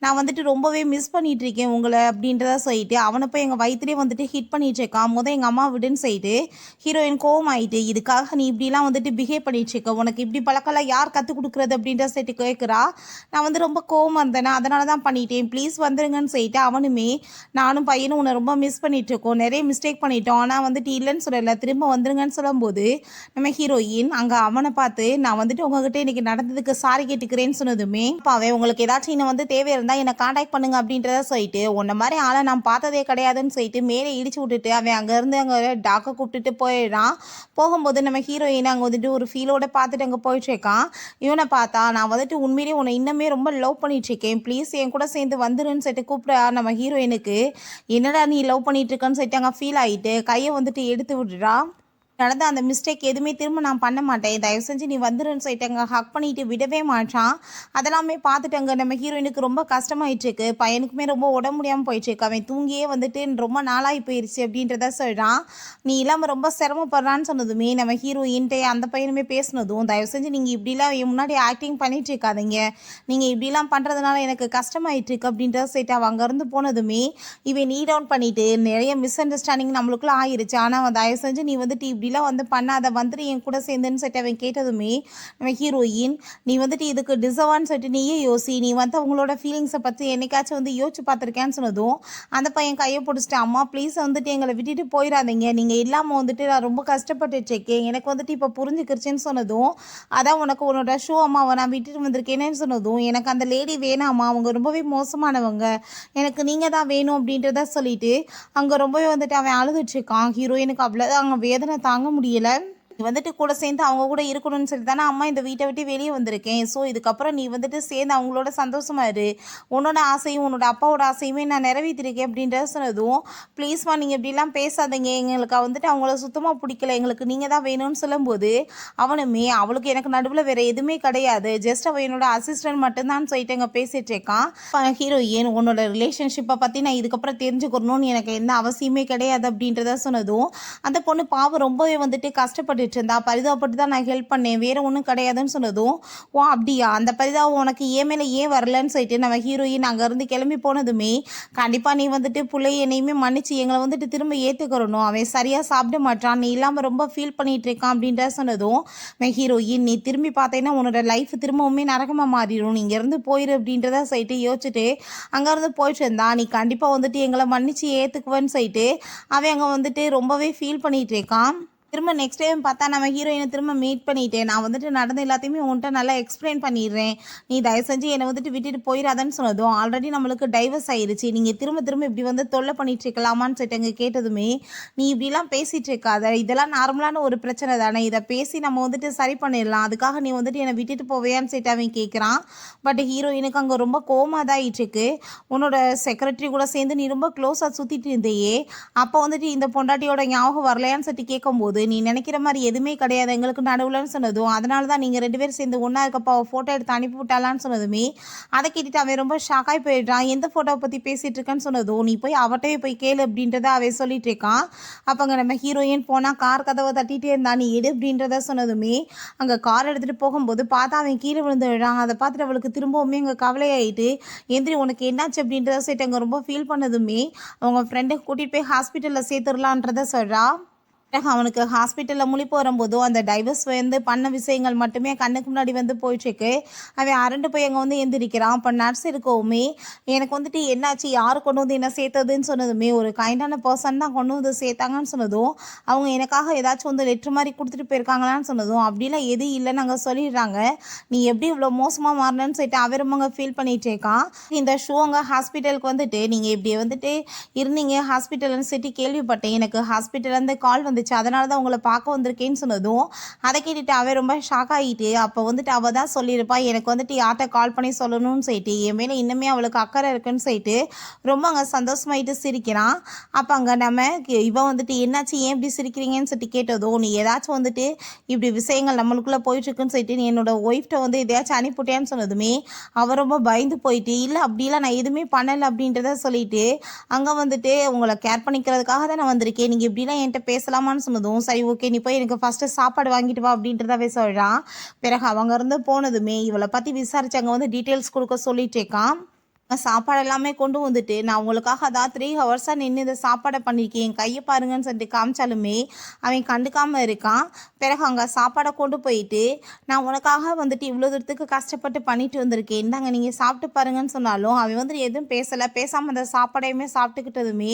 நான் வந்துட்டு ரொம்பவே மிஸ் பண்ணிட்டு இருக்கேன் உங்களை அப்படின்றத சொல்லிட்டு அவனை போய் எங்கள் வயிற்றுலேயே வந்துட்டு ஹிட் பண்ணிட்டு இருக்கான். எங்கள் அம்மா விடுன்னு சொல்லிட்டு ஹீரோயின் கோவம் ஆயிட்டு இதுக்காக நீ இப்படிலாம் வந்துட்டு பிஹேவ் பண்ணிட்டு இருக்க, உனக்கு இப்படி பழக்கலாம் யார் கற்றுக் கொடுக்குறது அப்படின்ற சொல்லிட்டு கேட்குறா. நான் வந்து ரொம்ப கோவமாக இருந்தேன்னா அதனால தான் பண்ணிட்டேன், ப்ளீஸ் வந்துருங்கன்னு சொல்லிட்டு அவனுமே நானும் பையனும் உன்னை ரொம்ப மிஸ் பண்ணிட்டு இருக்கோம், நிறைய மிஸ்டேக் பண்ணிட்டோம், ஆனால் வந்துட்டு இல்லைன்னு சொல்லலை திரும்ப வந்துருங்கன்னு சொல்லும்போது நம்ம ஹீரோயின் அங்கே அவனை பார்த்து நான் வந்துட்டு உங்ககிட்ட இன்னைக்கு நடந்ததுக்கு சாரி கேட்டுக்கிறேன் கேட்டுக்கிறேன்னு சொன்னதுமே அவன் உங்களுக்கு ஏதாச்சும் இன்னும் வந்து தேவை இருந்தால் என்னை காண்டாக்ட் பண்ணுங்க அப்படின்றத சொல்லிட்டு உன்ன மாதிரி ஆளை நான் பார்த்ததே கிடையாதுன்னு சொல்லிட்டு மேலே இடிச்சு விட்டுட்டு அவன் அங்கேருந்து அங்கே டாக்கை கூப்பிட்டுட்டு போயிடுறான். போகும்போது நம்ம ஹீரோயின் அங்கே வந்துட்டு ஒரு ஃபீலோட பார்த்துட்டு அங்கே போயிட்டுருக்கான். இவனை பார்த்தா நான் வந்துட்டு உண்மையிலேயே உன்னை இன்னுமே ரொம்ப லவ் பண்ணிட்டு இருக்கேன், ப்ளீஸ் என் கூட சேர்ந்து வந்துருன்னு சொல்லிட்டு கூப்பிட்றா. நம்ம ஹீரோயினுக்கு என்னடா நீ லவ் பண்ணிட்டு இருக்கன்னு சொல்லிட்டு அங்கே ஃபீல் ஆகிட்டு கையை வந்துட்டு எடுத்து விட்டுறா. நடந்த அந்த மிஸ்டேக் எதுவுமே திரும்ப நான் பண்ண மாட்டேன், தயவு செஞ்சு நீ வந்துருன்னு சொல்லிட்டாங்க. ஹக் பண்ணிட்டு விடவே மாட்டான். அதெல்லாமே பார்த்துட்டாங்க நம்ம ஹீரோயினுக்கு ரொம்ப கஷ்டமாயிட்டுருக்கு. பையனுக்குமே ரொம்ப உடம்பு முடியாமல் போயிட்டுருக்கு. அவன் தூங்கியே வந்துட்டு ரொம்ப நாளாகி போயிடுச்சு அப்படின்றத சொல்கிறான். நீ இல்லாமல் ரொம்ப சிரமப்படுறான்னு சொன்னதுமே நம்ம ஹீரோயின்ட்டே அந்த பையனுமே பேசினதும் தயவு செஞ்சு நீங்கள் இப்படிலாம் என் முன்னாடி ஆக்டிங் பண்ணிட்டு இருக்காதீங்க, நீங்கள் இப்படிலாம் பண்ணுறதுனால எனக்கு கஷ்டமாயிட்டுருக்கு அப்படின்றத சொல்லிட்டு அவன் அங்கேருந்து போனதுமே இவன் நீ டவுன் பண்ணிவிட்டு நிறைய மிஸ் அண்டர்ஸ்டாண்டிங் நம்மளுக்குள்ள ஆயிடுச்சு. ஆனால் அவன் தயவு செஞ்சு நீ வந்துட்டு இப்படி வந்து பண்ணாத, வந்துட்டு என் கூட சேர்ந்துன்னு சொல்லிட்டு அவன் கேட்டதுமே நம்ம ஹீரோயின் நீ வந்துட்டு இதுக்கு டிசர்வான்னு சொல்லிட்டு நீயே யோசி, நீ வந்து அவங்களோட ஃபீலிங்ஸை பற்றி என்னைக்காச்சும் வந்து யோசிச்சு பார்த்துருக்கேன்னு சொன்னதும் அந்த பையன் கையை பிடிச்சிட்டு அம்மா ப்ளீஸ் வந்துட்டு எங்களை விட்டுட்டு போயிடாதீங்க, நீங்கள் இல்லாமல் வந்துட்டு நான் ரொம்ப கஷ்டப்பட்டுட்டு இருக்கேன், எனக்கு வந்துட்டு இப்போ புரிஞ்சுக்கிருச்சுன்னு சொன்னதும் அதான் உனக்கு உன்னோட ஷோ அம்மாவை நான் விட்டுட்டு வந்திருக்கேன்னு சொன்னதும் எனக்கு அந்த லேடி வேணாம்மா, அவங்க ரொம்பவே மோசமானவங்க, எனக்கு நீங்கள் தான் வேணும் அப்படின்றத சொல்லிட்டு அங்கே ரொம்பவே வந்துட்டு அவன் அழுதுட்ருக்கான். ஹீரோயினுக்கு அவ்வளோதான் அங்கே வேதனை தாங்க முடியலை. நீ வந்துட்டு கூட சேர்ந்து அவங்க கூட இருக்கணும்னு சொல்லி தானே அம்மா இந்த வீட்டை விட்டு வெளியே வந்திருக்கேன். ஸோ இதுக்கப்புறம் நீ வந்துட்டு சேர்ந்து அவங்களோட சந்தோஷமா இரு, உன்னோட ஆசையும் உன்னோட அப்பாவோட ஆசையுமே நான் நிறைவேற்றிருக்கேன் அப்படின்றத சொன்னதும் ப்ளீஸ்மா நீங்கள் இப்படிலாம் பேசாதீங்க, எங்களுக்கு வந்துட்டு அவங்கள சுத்தமாக பிடிக்கல, எங்களுக்கு நீங்கள் தான் வேணும்னு சொல்லும்போது அவனுமே அவளுக்கு எனக்கு நடுவில் வேறு எதுவுமே கிடையாது, ஜஸ்ட் அவள் என்னோட அசிஸ்டன்ட் மட்டும்தான் சொல்லிட்டு அங்கே பேசிகிட்டு இருக்கான். ஹீரோயின் உன்னோட ரிலேஷன்ஷிப்பை பற்றி நான் இதுக்கப்புறம் தெரிஞ்சுக்கணும்னு எனக்கு எந்த அவசியமே கிடையாது அப்படின்றத சொன்னதும் அந்த பொண்ணு பாவம் ரொம்பவே வந்துட்டு கஷ்டப்பட்டு இருந்தா, பரிதாபப்பட்டு தான் நான் ஹெல்ப் பண்ணேன், வேற ஒன்றும் கிடையாதுன்னு சொன்னதும் ஓ அப்படியா, அந்த பரிதாபம் உனக்கு ஏன் மேலே ஏன் வரலன்னு சொல்லிட்டு நம்ம ஹீரோயின் அங்கேருந்து கிளம்பி போனதுமே கண்டிப்பாக நீ வந்துட்டு பிள்ளை என்னையுமே மன்னிச்சு எங்களை வந்துட்டு திரும்ப ஏற்றுக்கிறணும், அவன் சரியாக சாப்பிட மாட்டான், நீ இல்லாமல் ரொம்ப ஃபீல் பண்ணிட்டு இருக்கான் அப்படின்ற சொன்னதும் ஹீரோயின் நீ திரும்பி பார்த்தேன்னா உன்னோட லைஃப் திரும்பவுமே நரகமாக மாறிடும், நீ இங்கேருந்து போயிரு அப்படின்றத சொல்லிட்டு யோசிச்சுட்டு அங்கேருந்து போயிட்டு இருந்தா நீ கண்டிப்பாக வந்துட்டு எங்களை மன்னிச்சு ஏற்றுக்குவேன்னு சொல்லிட்டு அவன் அங்கே வந்துட்டு ரொம்பவே ஃபீல் பண்ணிட்டு இருக்கான். திரும்ப நெக்ஸ்ட் டைம் பார்த்தா நம்ம ஹீரோயினை திரும்ப மீட் பண்ணிட்டேன், நான் வந்துட்டு நடந்த எல்லாத்தையுமே உன்கிட்ட நல்லா எக்ஸ்பிளைன் பண்ணிடுறேன், நீ தயவு செஞ்சு என்னை வந்துட்டு விட்டுட்டு போயிடாதன்னு சொன்னதும் ஆல்ரெடி நம்மளுக்கு டைவர்ஸ் ஆயிடுச்சு, நீங்கள் திரும்ப திரும்ப இப்படி வந்து தொல்லை பண்ணிட்டு இருக்கலாமான்னு சொல்லிட்டு கேட்டதுமே நீ இப்படிலாம் பேசிகிட்டு இருக்காத, இதெல்லாம் நார்மலான ஒரு பிரச்சனை தானே, இதை பேசி நம்ம வந்துட்டு சரி பண்ணிடலாம், அதுக்காக நீ வந்துட்டு என்னை விட்டுட்டு போவேயான்னு சொல்லிட்டு அவன் கேட்குறான். பட் ஹீரோயினுக்கு அங்கே ரொம்ப கோவமாக தான் ஆயிட்டுருக்கு. உன்னோட செக்ரட்டரி கூட சேர்ந்து நீ ரொம்ப க்ளோஸாக சுற்றிட்டு இருந்தேயே, அப்போ வந்துட்டு இந்த பொண்டாட்டியோட ஞாபகம் வரலையான்னு சொல்லிட்டு கேட்கும்போது நீ நினைக்கிற மாதிரி எதுவுமே கிடையாது எங்களுக்கு நடுவுலன்னு சொன்னதும் அதனால தான் நீங்கள் 2 பேரும் சேர்ந்து ஒன்றா இருக்கப்போ ஃபோட்டோ எடுத்து அனுப்பி விட்டாலான்னு சொன்னதுமே அதை கேட்டுட்டு அவன் ரொம்ப ஷாக்காகி போயிடுறான். எந்த ஃபோட்டோவை பற்றி பேசிகிட்டு இருக்கேன்னு சொன்னதும் நீ போய் அவட்டையே போய் கேளு அப்படின்றத அவன் சொல்லிட்டு இருக்கான். அப்போ நம்ம ஹீரோயின் போனால் கார் கதவை தட்டிகிட்டே இருந்தான், நீ எடு அப்படின்றத சொன்னதுமே அங்கே கார் எடுத்துகிட்டு போகும்போது பார்த்தா அவன் கீழே விழுந்துடுறான். அதை பார்த்துட்டு அவளுக்கு திரும்பவுமே அங்கே கவலையாயிட்டு எந்திரி உனக்கு என்னாச்சு அப்படின்றத சொல்லிட்டு அங்கே ரொம்ப ஃபீல் பண்ணதுமே அவங்க ஃப்ரெண்டை கூட்டிகிட்டு போய் ஹாஸ்பிட்டலில் சேர்த்துடலான்றத சொல்கிறா. அவனுக்கு ஹாஸ்பிட்டலில் முழிப்பு வரும்போதும் அந்த டைவர்ஸ் வந்து பண்ண விஷயங்கள் மட்டுமே கண்ணுக்கு முன்னாடி வந்து போயிட்டுருக்கு. அவன் அரண்டு போய் அங்கே வந்து எந்திரிக்கிறான். அப்போ நர்ஸ் இருக்கவுமே எனக்கு வந்துட்டு என்னாச்சு, யார் கொண்டு வந்து என்ன சேர்த்ததுன்னு சொன்னதுமே ஒரு கைண்டான பர்சன் தான் கொண்டு வந்து சேர்த்தாங்கன்னு சொன்னதும் அவங்க எனக்காக ஏதாச்சும் வந்து லெட்ரு மாதிரி கொடுத்துட்டு போயிருக்காங்களான்னு சொன்னதும் அப்படிலாம் எதுவும் இல்லைன்னு அங்கே சொல்லிடுறாங்க. நீ எப்படி இவ்வளோ மோசமாக மாறினன்னு சொல்லிட்டு அவரும் அங்கே ஃபீல் பண்ணிகிட்டு இருக்கான். இந்த ஷோ அங்கே ஹாஸ்பிட்டலுக்கு வந்துட்டு நீங்கள் இப்படி வந்துட்டு இருந்தீங்க ஹாஸ்பிட்டல்னு சொல்லிட்டு கேள்விப்பட்டேன், எனக்கு ஹாஸ்பிட்டல்லேருந்து கால் வந்து அதனால தான் உங்களை பார்க்க வந்திருக்கேன்னு சொன்னதும் அதை கேட்டுட்டு அவன் ரொம்ப ஷாக் ஆகிட்டு அப்போ வந்துட்டு அவள் தான் சொல்லியிருப்பா எனக்கு வந்துட்டு யார்கிட்ட கால் பண்ணி சொல்லணும்னு சொல்லிட்டு என் மேலே இன்னுமே அவளுக்கு அக்கறை இருக்குன்னு சொல்லிட்டு ரொம்ப அங்கே சந்தோஷமாயிட்டு சிரிக்கிறான். அப்போ அங்கே நம்ம இவன் வந்துட்டு என்னாச்சு ஏன் இப்படி சிரிக்கிறீங்கன்னு சொல்லிட்டு கேட்டதும் நீ ஏதாச்சும் வந்துட்டு இப்படி விஷயங்கள் நம்மளுக்குள்ளே போயிட்டுருக்குன்னு சொல்லிட்டு நீ என்னோட ஒய்ஃப்ட்ட வந்து எதையாச்சும் அனுப்பிவிட்டேன்னு சொன்னதுமே அவன் ரொம்ப பயந்து போயிட்டு இல்லை அப்படிலாம் நான் எதுவுமே பண்ணலை அப்படின்றத சொல்லிட்டு அங்கே வந்துட்டு உங்களை கேர் பண்ணிக்கிறதுக்காக தான் நான் வந்திருக்கேன், நீங்கள் இப்படிலாம் என்கிட்ட பேசலாமான்னு சொன்னதும் சரி ஓகே நீ போய் எனக்கு ஃபஸ்ட்டு சாப்பாடு வாங்கிட்டு வா அப்படின்றதாவே சொல்கிறான். பிறகு அவங்க இருந்து போனதுமே இவளை பற்றி விசாரிச்சு அங்கே வந்து டீட்டெயில்ஸ் கொடுக்க சொல்லிட்டு இருக்கான். சாப்பாடு எல்லாமே கொண்டு வந்துட்டு நான் உங்களுக்காக அதான் 3 ஹவர்ஸாக நின்று இந்த சாப்பாடை பண்ணியிருக்கேன், என் கையை பாருங்கன்னு சொல்லிட்டு காமிச்சாலுமே அவன் கண்டுக்காமல் இருக்கான். பிறகு அங்கே சாப்பாடை கொண்டு போயிட்டு நான் உனக்காக வந்துட்டு இவ்வளோ தூரத்துக்கு கஷ்டப்பட்டு பண்ணிட்டு வந்திருக்கேன், இந்தாங்க நீங்கள் சாப்பிட்டு பாருங்கன்னு சொன்னாலும் அவன் வந்துட்டு எதுவும் பேசலை. பேசாமல் அந்த சாப்பாடையுமே சாப்பிட்டுக்கிட்டதுமே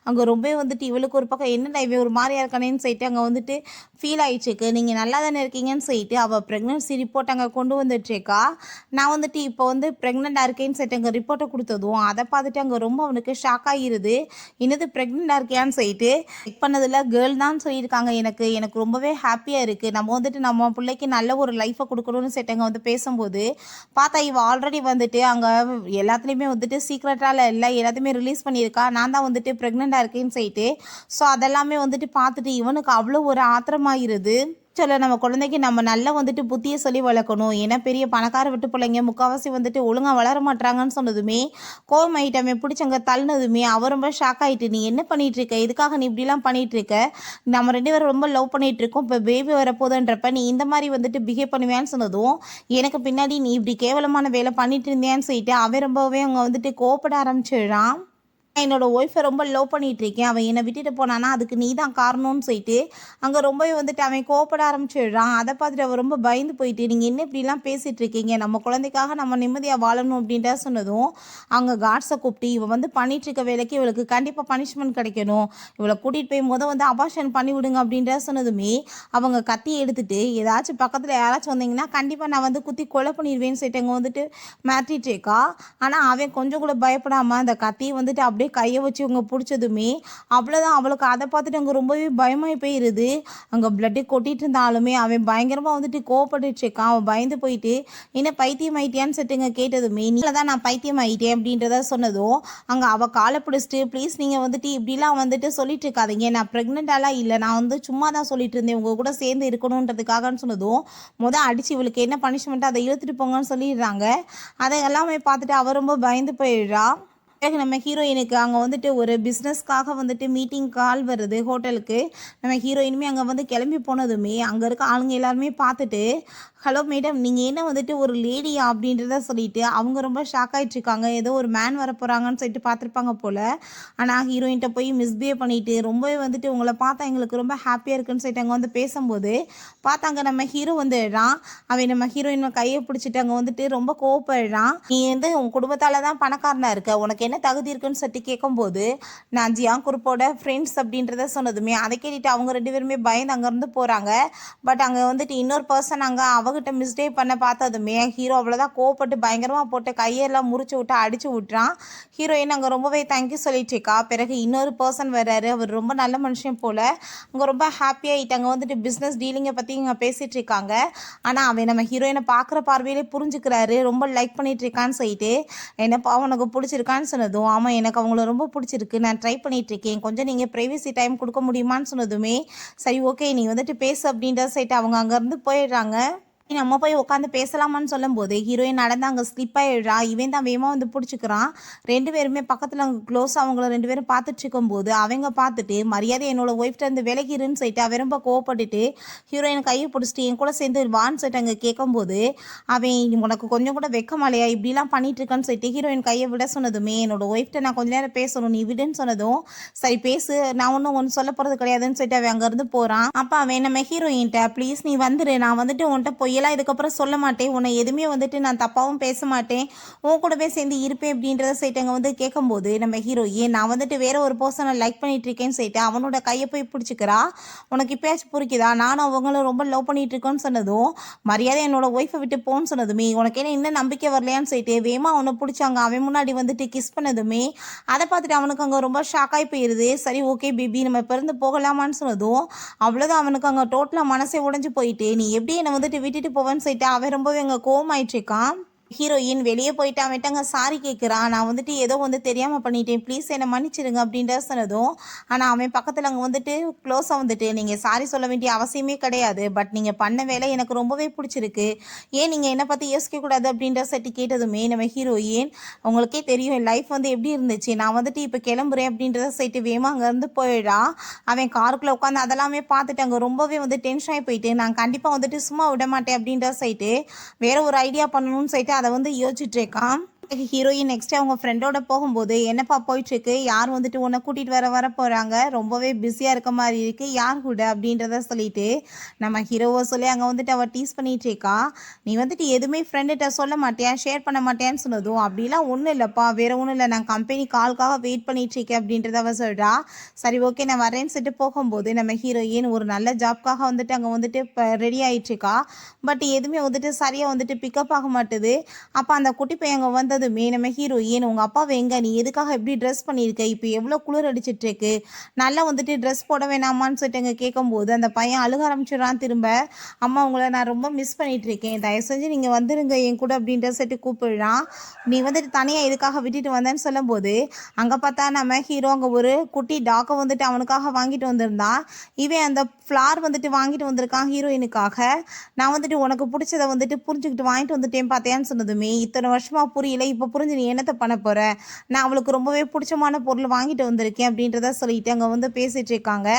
அங்கே ரொம்ப வந்துட்டு இவளுக்கு ஒரு பக்கம் என்னடா இவன் ஒரு மாதிரியா இருக்கானேன்னு சொல்லிட்டு அங்கே வந்துட்டு ஃபீல் ஆயிடுச்சுக்கு. நீங்கள் நல்லா தானே இருக்கீங்கன்னு சொல்லிட்டு அவள் ப்ரெக்னன்சி ரிப்போர்ட் அங்கே கொண்டு வந்துட்டுருக்கா. நான் வந்துட்டு இப்போ வந்து ப்ரெக்னெண்ட்டாக இருக்கேன்னு சொல்லிட்டு அங்கே ரிப்போர்ட்டை கொடுத்ததும் அதை பார்த்துட்டு அங்கே ரொம்ப அவனுக்கு ஷாக் ஆகிருது. என்னது ப்ரெக்னெண்ட்டாக இருக்கியான்னு சொல்லிட்டு செக் பண்ணதில் கேர்ள் தான் சொல்லியிருக்காங்க. எனக்கு எனக்கு ரொம்பவே ஹாப்பியாக இருக்குது. நம்ம வந்துட்டு நம்ம பிள்ளைக்கு நல்ல ஒரு லைஃப்பை கொடுக்கணும்னு சொல்லிட்டு அங்கே வந்து பேசும்போது பார்த்தா இவள் ஆல்ரெடி வந்துட்டு அங்கே எல்லாத்துலேயுமே வந்துட்டு சீக்ரெட்டால் இல்லை எல்லாத்தையுமே ரிலீஸ் பண்ணியிருக்கா. நான் தான் வந்துட்டு ப்ரெக்னெண்ட்டாக இருக்கேன்னு சொல்லிட்டு. ஸோ அதெல்லாமே வந்துட்டு பார்த்துட்டு இவனுக்கு அவ்வளோ ஒரு ஆத்திரமாயிருது. சொல்ல நம்ம குழந்தைக்கு நம்ம நல்லா வந்துட்டு புத்தியை சொல்லி வளர்க்கணும். ஏன்னா பெரிய பணக்கார விட்டு பிள்ளைங்க முக்கால்வாசி வந்துட்டு ஒழுங்காக வளர மாட்டாங்கன்னு சொன்னதுமே கோவம் ஆகிட்டமே பிடிச்சங்க தள்ளினதுமே அவர் ரொம்ப ஷாக் ஆகிட்டு, நீ என்ன பண்ணிட்டு இருக்க, எதுக்காக நீ இப்படிலாம் பண்ணிட்டு இருக்க, நம்ம 2 பேரும் ரொம்ப லவ் பண்ணிட்டு இருக்கோம், இப்போ பேபி வரப்போதுன்றப்ப நீ இந்த மாதிரி வந்துட்டு பிஹேவ் பண்ணுவேன்னு சொன்னதும் எனக்கு பின்னாடி நீ இப்படி கேவலமான வேலை பண்ணிட்டு இருந்தியான்னு சொல்லிட்டு அவன் ரொம்பவே அவங்க வந்துட்டு கோவப்பட ஆரம்பிச்சிடுறான். என்னோட ஒய்ஃபை ரொம்ப லவ் பண்ணிட்டு இருக்கேன், அவன் என்னை விட்டுட்டு போனானா அதுக்கு நீ தான் காரணம்னு சொல்லிட்டு அங்கே ரொம்பவே வந்துட்டு அவன் கோவப்பட ஆரம்பிச்சிடுறான். அதை பார்த்துட்டு அவன் ரொம்ப பயந்து போயிட்டு, நீங்கள் என்ன இப்படிலாம் பேசிகிட்டு இருக்கீங்க, நம்ம குழந்தைக்காக நம்ம நிம்மதியாக வாழணும் அப்படின்ட்டு சொன்னதும் அவங்க காட்ஸை கூப்பிட்டு இவன் வந்து பண்ணிட்டு இருக்க வேலைக்கு இவளுக்கு கண்டிப்பாக பனிஷ்மெண்ட் கிடைக்கணும், இவளை கூட்டிகிட்டு போய் வந்து அபார்ஷன் பண்ணி விடுங்க அப்படின்ற சொன்னதுமே அவங்க கத்தி எடுத்துட்டு ஏதாச்சும் பக்கத்தில் யாராச்சும் வந்தீங்கன்னா கண்டிப்பாக நான் வந்து குத்தி கொலை பண்ணிடுவேன்னு சொல்லிட்டு அங்கே வந்துட்டு மாற்றிட்டு இருக்கா. ஆனால் அவன் கொஞ்சம் கூட பயப்படாமல் அந்த கத்தியை வந்துட்டு அப்படியே கையை வச்சு இவங்க பிடிச்சதுமே அவ்வளோதான். அவளுக்கு அதை பார்த்துட்டு அங்கே ரொம்பவே பயமாகி போயிடுது. அங்கே பிளட்டு கொட்டிட்டு இருந்தாலுமே அவன் பயங்கரமாக வந்துட்டு கோவப்பட்டுட்டு இருக்கான். அவன் பயந்து போயிட்டு என்ன பைத்தியம் ஆயிட்டியான்னு சொல்லிட்டுங்க கேட்டதுமே நீங்கள தான் நான் பைத்தியம் ஆகிட்டேன் அப்படின்றத சொன்னதும் அங்கே அவள் காலை பிடிச்சிட்டு ப்ளீஸ் நீங்கள் வந்துட்டு இப்படிலாம் வந்துட்டு சொல்லிட்டு இருக்காதீங்க, நான் ப்ரெக்னெண்ட்டாலாம் இல்லை, நான் வந்து சும்மா தான் சொல்லிட்டு இருந்தேன் உங்கள் கூட சேர்ந்து இருக்கணுன்றதுக்காகன்னு சொன்னதும் அடித்து இவளுக்கு என்ன பனிஷ்மெண்ட்டோ அதை இழுத்துட்டு போங்கன்னு சொல்லிடுறாங்க. அதை எல்லாமே பார்த்துட்டு அவள் ரொம்ப பயந்து போயிடுறா. பிறகு நம்ம ஹீரோயினுக்கு அங்கே வந்துட்டு ஒரு பிஸ்னஸ்க்காக வந்துட்டு மீட்டிங் கால் வருது ஹோட்டலுக்கு. நம்ம ஹீரோயினுமே அங்கே வந்து கிளம்பி போனதுமே அங்கே இருக்க ஆளுங்க எல்லாருமே பார்த்துட்டு ஹலோ மேடம் நீங்கள் என்ன வந்துட்டு ஒரு லேடியா அப்படின்றத சொல்லிட்டு அவங்க ரொம்ப ஷாக் ஆகிட்ருக்காங்க. ஏதோ ஒரு மேன் வர போகிறாங்கன்னு சொல்லிட்டு பார்த்துருப்பாங்க போல். ஆனால் ஹீரோயின்கிட்ட போய் மிஸ்பிஹேவ் பண்ணிவிட்டு ரொம்பவே வந்துட்டு உங்களை பார்த்தா எங்களுக்கு ரொம்ப ஹாப்பியாக இருக்குன்னு சொல்லிட்டு அங்கே வந்து பேசும்போது பார்த்தாங்க நம்ம ஹீரோ வந்துடுறான். அவன் நம்ம ஹீரோயின் கையை பிடிச்சிட்டு அங்கே வந்துட்டு ரொம்ப கோவப்படுறான். நீ வந்து உன் குடும்பத்தால் தான் பணக்காரனாக இருக்க, உனக்கு என்ன தகுதி இருக்குன்னு சொல்லிட்டு கேட்கும்போது நான் ஜியாங் குரூப்போட ஃப்ரெண்ட்ஸ் அப்படின்றத சொன்னதுமே அதை கேட்டுட்டு அவங்க 2 பேருமே பயந்து அங்கேருந்து போகிறாங்க. பட் அங்கே வந்துட்டு இன்னொரு பர்சன் அங்கே அவகிட்ட மிஸ்டேக் பண்ண பார்த்ததுமே ஹீரோ அவ்வளோதான் கோவப்பட்டு பயங்கரமாக போட்டு கையெல்லாம் முறிச்சு விட்டு அடிச்சு விட்றான். ஹீரோயின் அங்கே ரொம்பவே தேங்க்யூ சொல்லிட்டு இருக்கா. பிறகு இன்னொரு பர்சன் வர்றாரு, அவர் ரொம்ப நல்ல மனுஷன் போல். அங்கே ரொம்ப ஹாப்பியாகிட்டு அங்கே வந்துட்டு பிஸ்னஸ் டீலிங்கை பற்றி இங்கே பேசிகிட்டு இருக்காங்க. ஆனால் அவன் நம்ம ஹீரோயினை பார்க்குற பார்வையிலே புரிஞ்சுக்கிறாரு, ரொம்ப லைக் பண்ணிட்டு இருக்கான்னு சொல்லிட்டு என்னப்பா உனக்கு பிடிச்சிருக்கான்னு சொன்னதும் ஆமாம் எனக்கு அவங்கள ரொம்ப பிடிச்சிருக்கு, நான் ட்ரை பண்ணிட்டு இருக்கேன், கொஞ்சம் நீங்கள் ப்ரைவசி டைம் கொடுக்க முடியுமான்னு சொன்னதுமே சரி ஓகே நீ வந்துட்டு பேசு அப்படின்ற சைட்டு அவங்க அங்கேருந்து போயிடுறாங்க. நம்ம போய் உட்காந்து பேசலாமான்னு சொல்லும்போது ஹீரோயின் நடந்து அங்கே ஸ்லிப் ஆகிடுறா. இவன் தான் வேகமாக வந்து பிடிச்சிக்கிறான். 2 பேருமே பக்கத்தில் அங்கே க்ளோஸாக அவங்கள 2 பேரும் பார்த்துட்டு இருக்கும்போது அவங்க பார்த்துட்டு மரியாதை என்னோட ஒய்ஃப்ட்ட இருந்து விலகிருன்னு சொல்லிட்டு அவன் ரொம்ப கோவப்பட்டுட்டு ஹீரோயின் கையை பிடிச்சிட்டு என் கூட சேர்ந்து வான்னு சொல்லிட்டு அங்கே கேட்கும்போது அவன் உனக்கு கொஞ்சம் கூட வெக்கமாலையா இப்படிலாம் பண்ணிட்டு இருக்கான்னு சொல்லிட்டு ஹீரோயின் கையை விட சொன்னதுமே என்னோட ஒய்ஃப்ட்ட நான் கொஞ்ச நேரம் பேசணும் நீ விடுன்னு சொன்னதும் சரி பேசு நான் ஒன்றும் சொல்ல போகிறது கிடையாதுன்னு சொல்லிட்டு அவன் அங்கேருந்து போகிறான். அப்போ அவன் நம்ம ஹீரோயின்ட்ட ப்ளீஸ் நீ வந்துடு, நான் வந்துட்டு உன்கிட்ட பொய்யெல்லாம் இதுக்கப்புறம் சொல்ல மாட்டேன், உன்னை எதுவுமே வந்துட்டு நான் தப்பாகவும் பேச மாட்டேன், உன் கூடவே சேர்ந்து இருப்பேன் அப்படின்றத சொல்லிட்டு அங்கே வந்து கேட்கும்போது நம்ம ஹீரோயின் நான் வந்துட்டு வேற ஒரு பர்சனை லைக் பண்ணிட்டு இருக்கேன்னு சொல்லிட்டு அவனோட கையை போய் பிடிச்சிக்கிறா. உனக்கு இப்பயாச்சும் புரிக்குதா, நானும் அவங்களும் ரொம்ப லவ் பண்ணிட்டு இருக்கோன்னு சொன்னதும் மரியாதை என்னோட ஒய்ஃபை விட்டு போன்னு சொன்னதுமே உனக்கு என்ன இன்னும் நம்பிக்கை வரலையான்னு சொல்லிட்டு வேமா அவனை பிடிச்சாங்க. அவன் முன்னாடி வந்துட்டு கிஸ் பண்ணதுமே அதை பார்த்துட்டு அவனுக்கு அங்கே ரொம்ப ஷாக்காகி போயிடுது. சரி ஓகே பேபி நம்ம பிறந்து போகலாமான்னு சொன்னதும் அவ்வளோதான் அவனுக்கு அங்கே டோட்டலாக மனசே உடஞ்சி போயிட்டு நீ எப்படி என்னை வந்துட்டு விட்டுட்டு போவேன்னு சொல்லிட்டு அவன் ரொம்பவே அங்கே கோவமாயிட்டு இருக்கான். ஹீரோயின் வெளியே போயிட்டு அவன்கிட்ட சாரி கேட்குறான், நான் வந்துட்டு ஏதோ வந்து தெரியாமல் பண்ணிட்டேன் ப்ளீஸ் என்னை மன்னிச்சிடுங்க அப்படின்ற சொன்னதும் ஆனால் அவன் பக்கத்தில் அங்கே வந்துட்டு க்ளோஸாக வந்துட்டு நீங்கள் சாரி சொல்ல வேண்டிய அவசியமே கிடையாது, பட் நீங்கள் பண்ண வேலை எனக்கு ரொம்பவே பிடிச்சிருக்கு, ஏன் நீங்கள் என்னை பற்றி யோசிக்கக்கூடாது அப்படின்ற சட்டி கேட்டதுமே நம்ம ஹீரோயின் உங்களுக்கே தெரியும் என் லைஃப் வந்து எப்படி இருந்துச்சு, நான் வந்துட்டு இப்போ கிளம்புறேன் அப்படின்றத சைட்டு வேகமாக அங்கேருந்து போயிடான். அவன் காருக்குள்ளே உட்காந்து அதெல்லாமே பார்த்துட்டு அங்கே ரொம்பவே வந்து டென்ஷன் ஆகி போயிட்டு நான் கண்டிப்பாக வந்துட்டு சும்மா விட மாட்டேன் அப்படின்ற சைட்டு வேற ஒரு ஐடியா பண்ணணும்னு சொல்லிட்டு அதை வந்து யோசிச்சுட்டு இருக்கான். ஹீரோயின் நெக்ஸ்ட் அவங்க ஃப்ரெண்டோட போகும்போது, "என்னப்பா போயிட்டுருக்கு? யார் வந்துட்டு உன்னை கூட்டிட்டு வர போறாங்க? ரொம்பவே பிஸியா இருக்க மாதிரி இருக்கு. யார் கூட?" அப்படின்றத சொல்லிட்டு நம்ம ஹீரோவை சொல்லி அங்கே வந்துட்டு அவள் டீஸ் பண்ணிட்டு இருக்கா. "நீ வந்துட்டு எதுவுமே ஃப்ரெண்டுகிட்ட சொல்ல மாட்டியா, ஷேர் பண்ண மாட்டியான்னு சொன்னதும், அப்படிலாம் ஒன்றும் இல்லைப்பா, வேற ஒன்றும் இல்லை, நான் கம்பெனி கால்க்காக வெயிட் பண்ணிட்டு இருக்கேன்" அப்படின்றத அவள் சொல்கிறா. சரி ஓகே நான் வரேன்னு சொல்லிட்டு போகும்போது நம்ம ஹீரோயின் ஒரு நல்ல ஜாப்க்காக வந்துட்டு அங்கே வந்துட்டு இப்போ ரெடி ஆகிட்டு இருக்கா. பட் எதுவுமே வந்துட்டு சரியாக வந்துட்டு பிக்கப் ஆக மாட்டுது. அப்போ அந்த குட்டி பையன் அங்கே வந்ததுமே நம்ம ஹீரோயின், "உங்கள் அப்பாவை எங்க? நீ எதுக்காக எப்படி ட்ரெஸ் பண்ணியிருக்க? இப்போ எவ்வளோ குளிர் அடிச்சிட்ருக்கு, நல்லா வந்துட்டு ட்ரெஸ் போட வேணாமான்னு சொல்லிட்டு அங்கே கேட்கும்போது அந்த பையன் அழுக ஆரம்பிச்சிடுறான் திரும்ப. "அம்மா உங்களை நான் ரொம்ப மிஸ் பண்ணிகிட்ருக்கேன், தயவு செஞ்சு நீங்கள் வந்துடுங்க என் கூட" அப்படின்ற சொல்லிட்டு கூப்பிடுறான். "நீ வந்துட்டு தனியாக எதுக்காக விட்டுட்டு வந்தேன்னு" சொல்லும்போது அங்கே பார்த்தா நம்ம ஹீரோ அங்கே ஒரு குட்டி டாக்கை வந்துட்டு அவனுக்காக வாங்கிட்டு வந்திருந்தான். இவன் அந்த ஃப்ளார் வந்துட்டு வாங்கிட்டு வந்திருக்கான் ஹீரோயினுக்காக. "நான் வந்துட்டு உனக்கு பிடிச்சதை வந்துட்டு புரிஞ்சுக்கிட்டு வாங்கிட்டு வந்துட்டேன் பார்த்தியான்னு" சொன்னதுமே, "இத்தனை வருஷமாக புரியல, இப்போ புரிஞ்சு நீ என்னத்தை பண்ண போகிற? நான் அவளுக்கு ரொம்பவே பிடிச்சமான பொருள் வாங்கிட்டு வந்திருக்கேன்" அப்படின்றத சொல்லிட்டு அங்கே வந்து பேசிகிட்டு இருக்காங்க.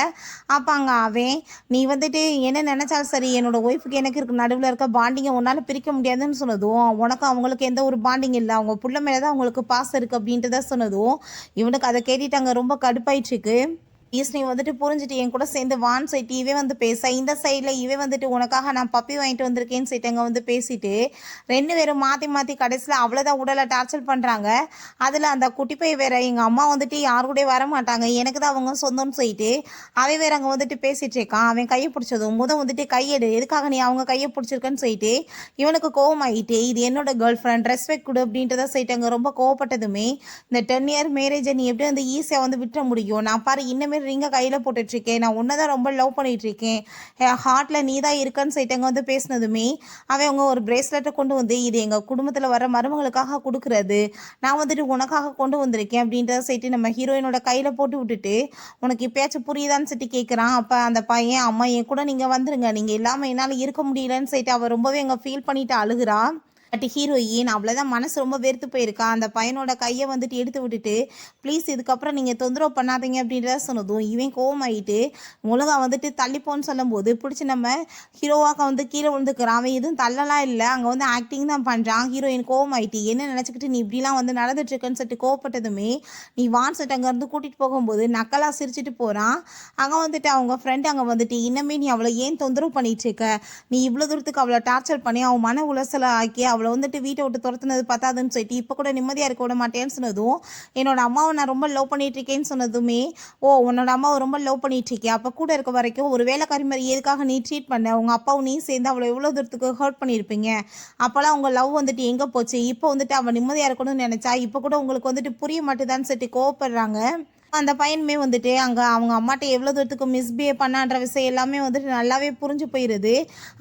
அப்போ அங்கே அவன், "நீ வந்துட்டு என்ன நினச்சாலும் சரி, என்னோட ஒய்ஃபுக்கு எனக்கு இருக்க நடுவில் இருக்க பாண்டிங்கை உன்னால் பிரிக்க முடியாதுன்னு" சொன்னதும், "உனக்கு அவங்களுக்கு எந்த ஒரு பாண்டிங் இல்லை, அவங்க புள்ள மேலே தான் அவங்களுக்கு பாசம் இருக்குது" அப்படின்றத சொன்னதும் இவனுக்கு அதை கேட்டுட்டு அங்கே ரொம்ப கடுப்பாயிட்டுருக்கு. ப்ளீஸ் நீ வந்துட்டு புரிஞ்சுட்டு என் கூட சேர்ந்து வான்னு சொல்லிட்டு இவன் வந்து பேச, இந்த சைடில் இவன் வந்துட்டு உனக்காக நான் பப்பி வாங்கிட்டு வந்திருக்கேன்னு சொல்லிட்டு அங்கே வந்து பேசிட்டு 2 பேரும் மாற்றி மாற்றி கடைசியில் அவ்வளோதான் உடலை டார்ச்சர் பண்ணுறாங்க. அதில் அந்த குட்டி பைய வேற, "எங்கள் அம்மா வந்துட்டு யாரு கூட வர மாட்டாங்க, எனக்கு தான் அவங்க சொந்தம்னு" சொல்லிட்டு அவன் வேற அங்கே வந்துட்டு பேசிட்டு இருக்கான். அவன் கையை பிடிச்சதும் வந்துட்டு கையெடு, எதுக்காக நீ அவங்க கையை பிடிச்சிருக்கன்னு சொல்லிட்டு இவனுக்கு கோவமாயிட்டு, "இது என்னோட கேர்ள் ஃப்ரெண்ட், ரெஸ்பெக்ட் கொடு" அப்படின்றத சொல்லிட்டு அங்கே ரொம்ப கோவப்பட்டதுமே, "இந்த 10 இயர் மேரேஜை நீ எப்படி வந்து ஈஸியாக வந்து விட்டுற முடியும்? நான் பாரு இன்னமே ரிங்கை கையில் போட்டுட்ருக்கேன், நான் உன்னை தான் ரொம்ப லவ் பண்ணிகிட்ருக்கேன், என் ஹார்ட்டில் நீ தான் இருக்கன்னு" சொல்லிட்டு அங்கே வந்து பேசினதுமே அவன் அவங்க ஒரு பிரேஸ்லெட்டை கொண்டு வந்து, "இது எங்கள் குடும்பத்தில் வர மருமகளுக்காக கொடுக்குறது, நான் வந்துட்டு உனக்காக கொண்டு வந்திருக்கேன்" அப்படின்றத சொல்லிட்டு நம்ம ஹீரோயினோட கையில் போட்டு விட்டுட்டு, "உனக்கு இப்பயாச்சும் புரியுதான்னு" சொல்லிட்டு கேட்குறான். அப்போ அந்த பையன், "அம்மா என் கூட நீங்கள் வந்துருங்க, நீங்கள் இல்லாமல் என்னால் இருக்க முடியலன்னு" சொல்லிட்டு அவள் ரொம்பவே அங்கே ஃபீல் பண்ணிட்டு அழுகுறான். பட் ஹீரோயின் அவ்வளோதான் மனசு ரொம்ப வெறுத்து போயிருக்கா. அந்த பையனோட கையை வந்துட்டு எடுத்து விட்டுட்டு, "ப்ளீஸ் இதுக்கப்புறம் நீங்கள் தொந்தரவு பண்ணாதீங்க" அப்படின்றத சொன்னதும் இவன் கோவமாயிட்டு ஒழுங்கா வந்துட்டு தள்ளிப்போன்னு சொல்லும்போது பிடிச்சி நம்ம ஹீரோவாக வந்து கீழே விழுந்துக்கிறான். அவன் எதுவும் தள்ளலாம் இல்லை, அங்கே வந்து ஆக்டிங் தான் பண்ணுறான். ஹீரோயின் கோவமாயிட்டு, "என்ன நினச்சிக்கிட்டு நீ இப்படிலாம் வந்து நடந்துட்டுருக்குன்னு" சொல்லிட்டு கோவப்பட்டதுமே, "நீ வான்னு" சொல்லிட்டு அங்கேருந்து கூட்டிகிட்டு போகும்போது நக்கலாக சிரிச்சிட்டு போகிறான். அங்கே வந்துட்டு அவங்க ஃப்ரெண்டு அங்கே வந்துட்டு, "இன்னமே நீ அவளை ஏன் தொந்தரவு பண்ணிட்டு இருக்க? நீ இவ்வளோ தூரத்துக்கு அவளை டார்ச்சர் பண்ணி அவன் மன உளைச்சலை ஆக்கி அவளை வந்துட்டு வீட்டை விட்டு துரத்துனது பத்தாதுன்னு சொல்லிட்டு இப்போ கூட நிம்மதியாக இருக்க விட மாட்டேன்னு" சொன்னதும், "என்னோட அம்மாவை நான் ரொம்ப லவ் பண்ணிட்டு இருக்கேன்னு" சொன்னதுமே, "ஓ உன்னோட அம்மாவை ரொம்ப லவ் பண்ணிட்டு இருக்கியா? அப்போ கூட இருக்க வரைக்கும் ஒரு வேலைக்காரி மாதிரி எதுக்காக நீ ட்ரீட் பண்ண? உங்கள் அப்பாவும் நீ சேர்ந்து அவளை எவ்வளோ தூரத்துக்கு ஹர்ட் பண்ணியிருப்பீங்க. அப்போல்லாம் உங்கள் லவ் வந்துட்டு எங்கே போச்சு? இப்போ வந்துட்டு அவள் நிம்மதியாக இருக்கணும்னு நினச்சா இப்போ கூட உங்களுக்கு வந்துட்டு புரிய மாட்டேதான்னு சொல்லிட்டு கோவப்படுறாங்க." அந்த பையனுமே வந்துட்டு அங்கே அவங்க அம்மாட்ட எவ்வளோ தூரத்துக்கு மிஸ்பிஹேவ் பண்ணான்ற விஷயம் எல்லாமே வந்துட்டு நல்லாவே புரிஞ்சு போயிடுது.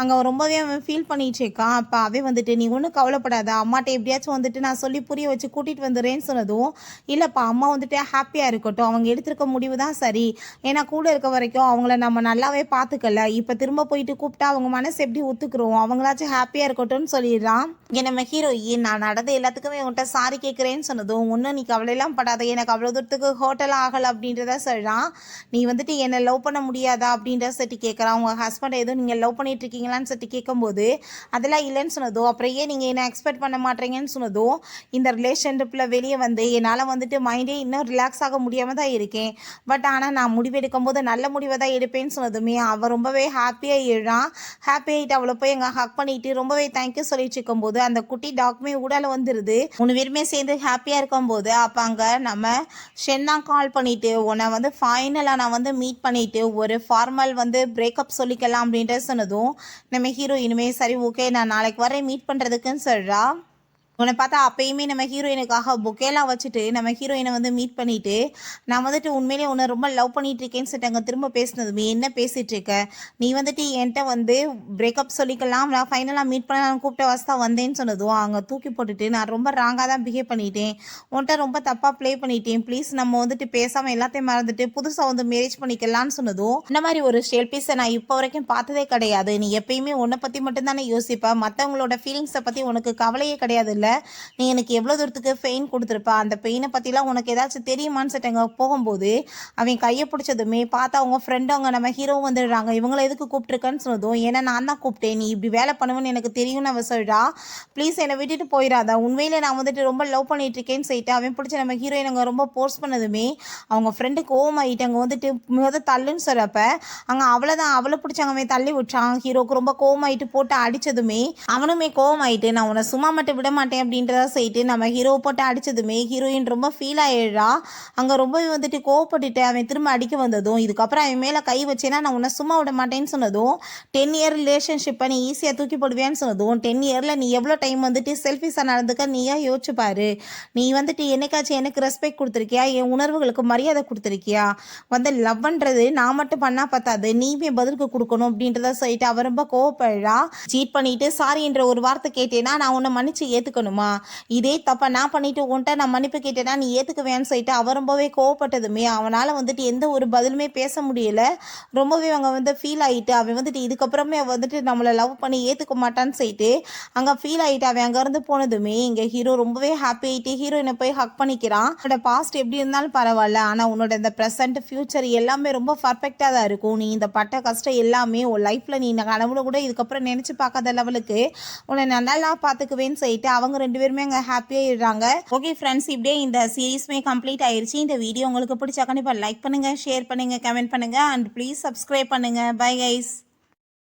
அங்கே ரொம்பவே அவன் ஃபீல் பண்ணிட்டு இருக்கான். அப்போ அவன் வந்துட்டு, "நீ ஒன்றும் கவலைப்படாத, அம்மாட்ட எப்படியாச்சும் வந்துட்டு நான் சொல்லி புரிய வச்சு கூட்டிகிட்டு வந்துடுறேன்னு" சொன்னதும், "இல்லைப்பா அம்மா வந்துட்டு ஹாப்பியாக இருக்கட்டும், அவங்க எடுத்திருக்க முடிவு தான் சரி, ஏன்னா கூட இருக்க வரைக்கும் அவங்கள நம்ம நல்லாவே பார்த்துக்கல, இப்போ திரும்ப போயிட்டு கூப்பிட்டா அவங்க மனசு எப்படி ஒத்துக்குறோம், அவங்களாச்சும் ஹாப்பியாக இருக்கட்டும்னு" சொல்லிடுறான். இங்கே நம்ம ஹீரோயின், "நான் நடந்த எல்லாத்துக்குமே உன்கிட்ட சாரி கேட்குறேன்னு" சொன்னதும், "ஒன்றும் நீ கவலையெல்லாம் படாத, எனக்கு அவ்வளோ தூரத்துக்கு ஹோட்டலாம் ஆகலை" அப்படின்றத சொல்கிறான். "நீ வந்துட்டு என்னை லவ் பண்ண முடியாதா?" அப்படின்றத சொல்லிட்டு கேட்குறான். "உங்கள் ஹஸ்பண்ட் எதுவும் நீங்கள் லவ் பண்ணிட்டு இருக்கீங்களான்னு சொல்லிட்டு கேட்கும்போது, அதெல்லாம் இல்லைன்னு" சொன்னதும், "அப்புறம் ஏன் நீங்கள் என்னை எக்ஸ்பெக்ட் பண்ண மாட்டேங்கன்னு" சொன்னதும், "இந்த ரிலேஷன்ஷிப்பில் வெளியே வந்து என்னால் வந்துட்டு மைண்டே இன்னும் ரிலாக்ஸ் ஆக முடியாமல் தான் இருக்கேன், பட் ஆனால் நான் முடிவெடுக்கும் போது நல்ல முடிவை தான் எடுப்பேன்னு" சொன்னதுமே அவள் ரொம்பவே ஹாப்பியாக எழுறான். ஹாப்பி ஆகிட்டு அவளை போய் எங்கள் ஹக் பண்ணிட்டு ரொம்பவே தேங்க்யூ சொல்லிட்டு இருக்கும்போது அந்த குட்டி டாக்குமே ஊடால வந்துடுது. 3 பேருமே சேர்ந்து ஹாப்பியாக இருக்கும்போது அப்போ அங்கே நம்ம ஷென்னா கால் பண்ணிட்டு, "உன்னை வந்து ஃபைனலாக நான் வந்து மீட் பண்ணிவிட்டு ஒரு ஃபார்மல் வந்து பிரேக்கப் சொல்லிக்கலாம்" அப்படின்ட்டு சொன்னதும் நம்ம ஹீரோ இனிமே சரி ஓகே நான் நாளைக்கு வரேன் மீட் பண்ணுறதுக்குன்னு சொல்கிறா. உன்னை பார்த்தா அப்பயுமே நம்ம ஹீரோயினுக்காக பொக்கேலாம் வச்சுட்டு நம்ம ஹீரோயினை வந்து மீட் பண்ணிவிட்டு, "நான் வந்துட்டு உண்மையிலேயே உன்னை ரொம்ப லவ் பண்ணிட்டு இருக்கேன்னு" சொல்லிட்டு அங்கே திரும்ப பேசினதுமே, "என்ன பேசிகிட்டு இருக்க? நீ வந்துட்டு என்கிட்ட வந்து பிரேக்கப் சொல்லிக்கலாம், நான் ஃபைனலாக மீட் பண்ண நான் கூப்பிட்ட வாஸ்தா வந்தேன்னு" சொன்னதும் அங்கே தூக்கி போட்டுட்டு, "நான் ரொம்ப ராங்காக தான் பிஹேவ் பண்ணிட்டேன், உன்கிட்ட ரொம்ப தப்பாக ப்ளே பண்ணிட்டேன், ப்ளீஸ் நம்ம வந்துட்டு பேசாமல் எல்லாத்தையும் மறந்துட்டு புதுசாக வந்து மேரேஜ் பண்ணிக்கலான்னு" சொன்னதும், "இந்த மாதிரி ஒரு ஷேல்பீஸை நான் இப்போ வரைக்கும் பார்த்ததே கிடையாது, நீ எப்பயுமே உன்னை பற்றி மட்டும்தானே யோசிப்ப, மற்றவங்களோட ஃபீலிங்ஸை பற்றி உனக்கு கவலையே கிடையாது இல்லை, நீ எனக்கு எவ்வளோ தூரத்துக்கு பெயின் கொடுத்துருப்பா, அந்த பெயினை பற்றிலாம் உனக்கு ஏதாச்சும் தெரியுமான்னு சொல்லிட்டு அங்கே போகும்போது அவன் கையை பிடிச்சதுமே பார்த்தா அவங்க ஃப்ரெண்டு அவங்க நம்ம ஹீரோ வந்துடுறாங்க. இவங்களை எதுக்கு கூப்பிட்டுருக்கன்னு சொன்னதும், ஏன்னா நான் தான் கூப்பிட்டேன், நீ இப்படி வேலை பண்ணுவேன்னு எனக்கு தெரியும்னு அவ சொல்கிறா. ப்ளீஸ் என்னை விட்டுட்டு போயிடாத, உண்மையிலே நான் வந்துட்டு ரொம்ப லவ் பண்ணிட்டு இருக்கேன்னு சொல்லிட்டு அவன் பிடிச்ச நம்ம ஹீரோயின் அங்கே ரொம்ப போர்ஸ் பண்ணதுமே அவங்க ஃப்ரெண்டு கோவமாயிட்டு அங்கே வந்துட்டு தள்ளுன்னு சொல்கிறப்ப அங்கே அவ்வளோதான் அவளை பிடிச்சாங்க அவன் தள்ளி விட்டான். ஹீரோக்கு ரொம்ப கோவமாயிட்டு போட்டு அடித்ததுமே அவனுமே கோவமாயிட்டு நான் உன்னை சும்மா மட்டும் விட மாட்டேன் அப்படின்றத சொல்லிட்டு நம்ம ஹீரோ போட்டு அடித்ததுமே ஹீரோயின் ரொம்ப ஃபீல் ஆயிடுறா. அங்கே ரொம்பவே வந்துட்டு கோவப்பட்டுட்டு அவன் திரும்ப அடிக்க வந்ததும், இதுக்கப்புறம் அவன் மேலே கை வச்சேன்னா நான் உன்னை சும்மா விட மாட்டேன்னு சொன்னதும், 10 இயர் ரிலேஷன்ஷிப்பை நீ ஈஸியாக தூக்கி போடுவேன்னு சொன்னதும், 10 இயரில் நீ எவ்வளோ டைம் வந்துட்டு செல்ஃபிஸாக நடந்துக்க நீயா யோசிச்சு பாரு. நீ வந்துட்டு என்னைக்காச்சும் எனக்கு ரெஸ்பெக்ட் கொடுத்துருக்கியா, என் உணர்வுகளுக்கு மரியாதை கொடுத்துருக்கியா, லவ்ன்றது நான் மட்டும் பண்ணா பத்தாது, நீமே பதிலுக்கு கொடுக்கணும் அப்படின்றத சொல்லிட்டு அவ ரொம்ப கோவப்படுறா. சீட் பண்ணிட்டு சாரின்ற ஒரு வார்த்தை கேட்டேன்னா நான் உன்னை மன்னிச்சு ஏற்றுக்கணுமா, இதே தப்பா நான் பண்ணிட்டு உன்ட்ட நான் மன்னிப்பு கேட்டேன்னா நீ ஏற்றுக்குவேன்னு சொல்லிட்டு அவ ரொம்பவே கோவப்பட்டதுமே அவனால் வந்துட்டு எந்த ஒரு பதிலுமே பேச முடியல. ரொம்பவே அவங்க ஃபீல் ஆகிட்டு அவன் வந்துட்டு இதுக்கப்புறமே வந்துட்டு நம்மளை லவ் பண்ணி ஏற்றுக்க மாட்டான்னு சொல்லிட்டு அங்கே ஃபீல் ஆகிட்டு அவன் அங்கேருந்து போனதுமே இங்கே ஹீரோ ரொம்பவே ஹாப்பி ஆகிட்டு ஹீரோயினை போய் ஹக் பண்ணிக்கிறான். உன்னோட பாஸ்ட் எப்படி இருந்தாலும் பரவாயில்ல, ஆனால் உன்னோட இந்த ப்ரெசென்ட் ஃப்யூச்சர் எல்லாமே ரொம்ப பர்ஃபெக்டாக தான் இருக்கும். நீ இந்த பட்ட கஷ்டம் எல்லாமே உன் லைஃப்பில் நீ கனவுல கூட இதுக்கப்புறம் நினச்சி பார்க்காத லெவலுக்கு உன்னை நல்லா பார்த்துக்குவேன்னு சொல்லிட்டு அவங்க 2 பேருமே அங்கே ஹாப்பியாகிடுறாங்க. ஓகே ஃப்ரெண்ட்ஸ், இப்படியே இந்த சீரீஸ்மே கம்ப்ளீட் ஆயிடுச்சு. இந்த வீடியோ உங்களுக்கு பிடிச்சா கண்டிப்பாக லைக் பண்ணுங்கள், ஷேர் பண்ணுங்கள், கமெண்ட் பண்ணுங்கள் அண்ட் ப்ளீஸ் சப்ஸ்கிரைப் பண்ணுங்கள். Bye guys.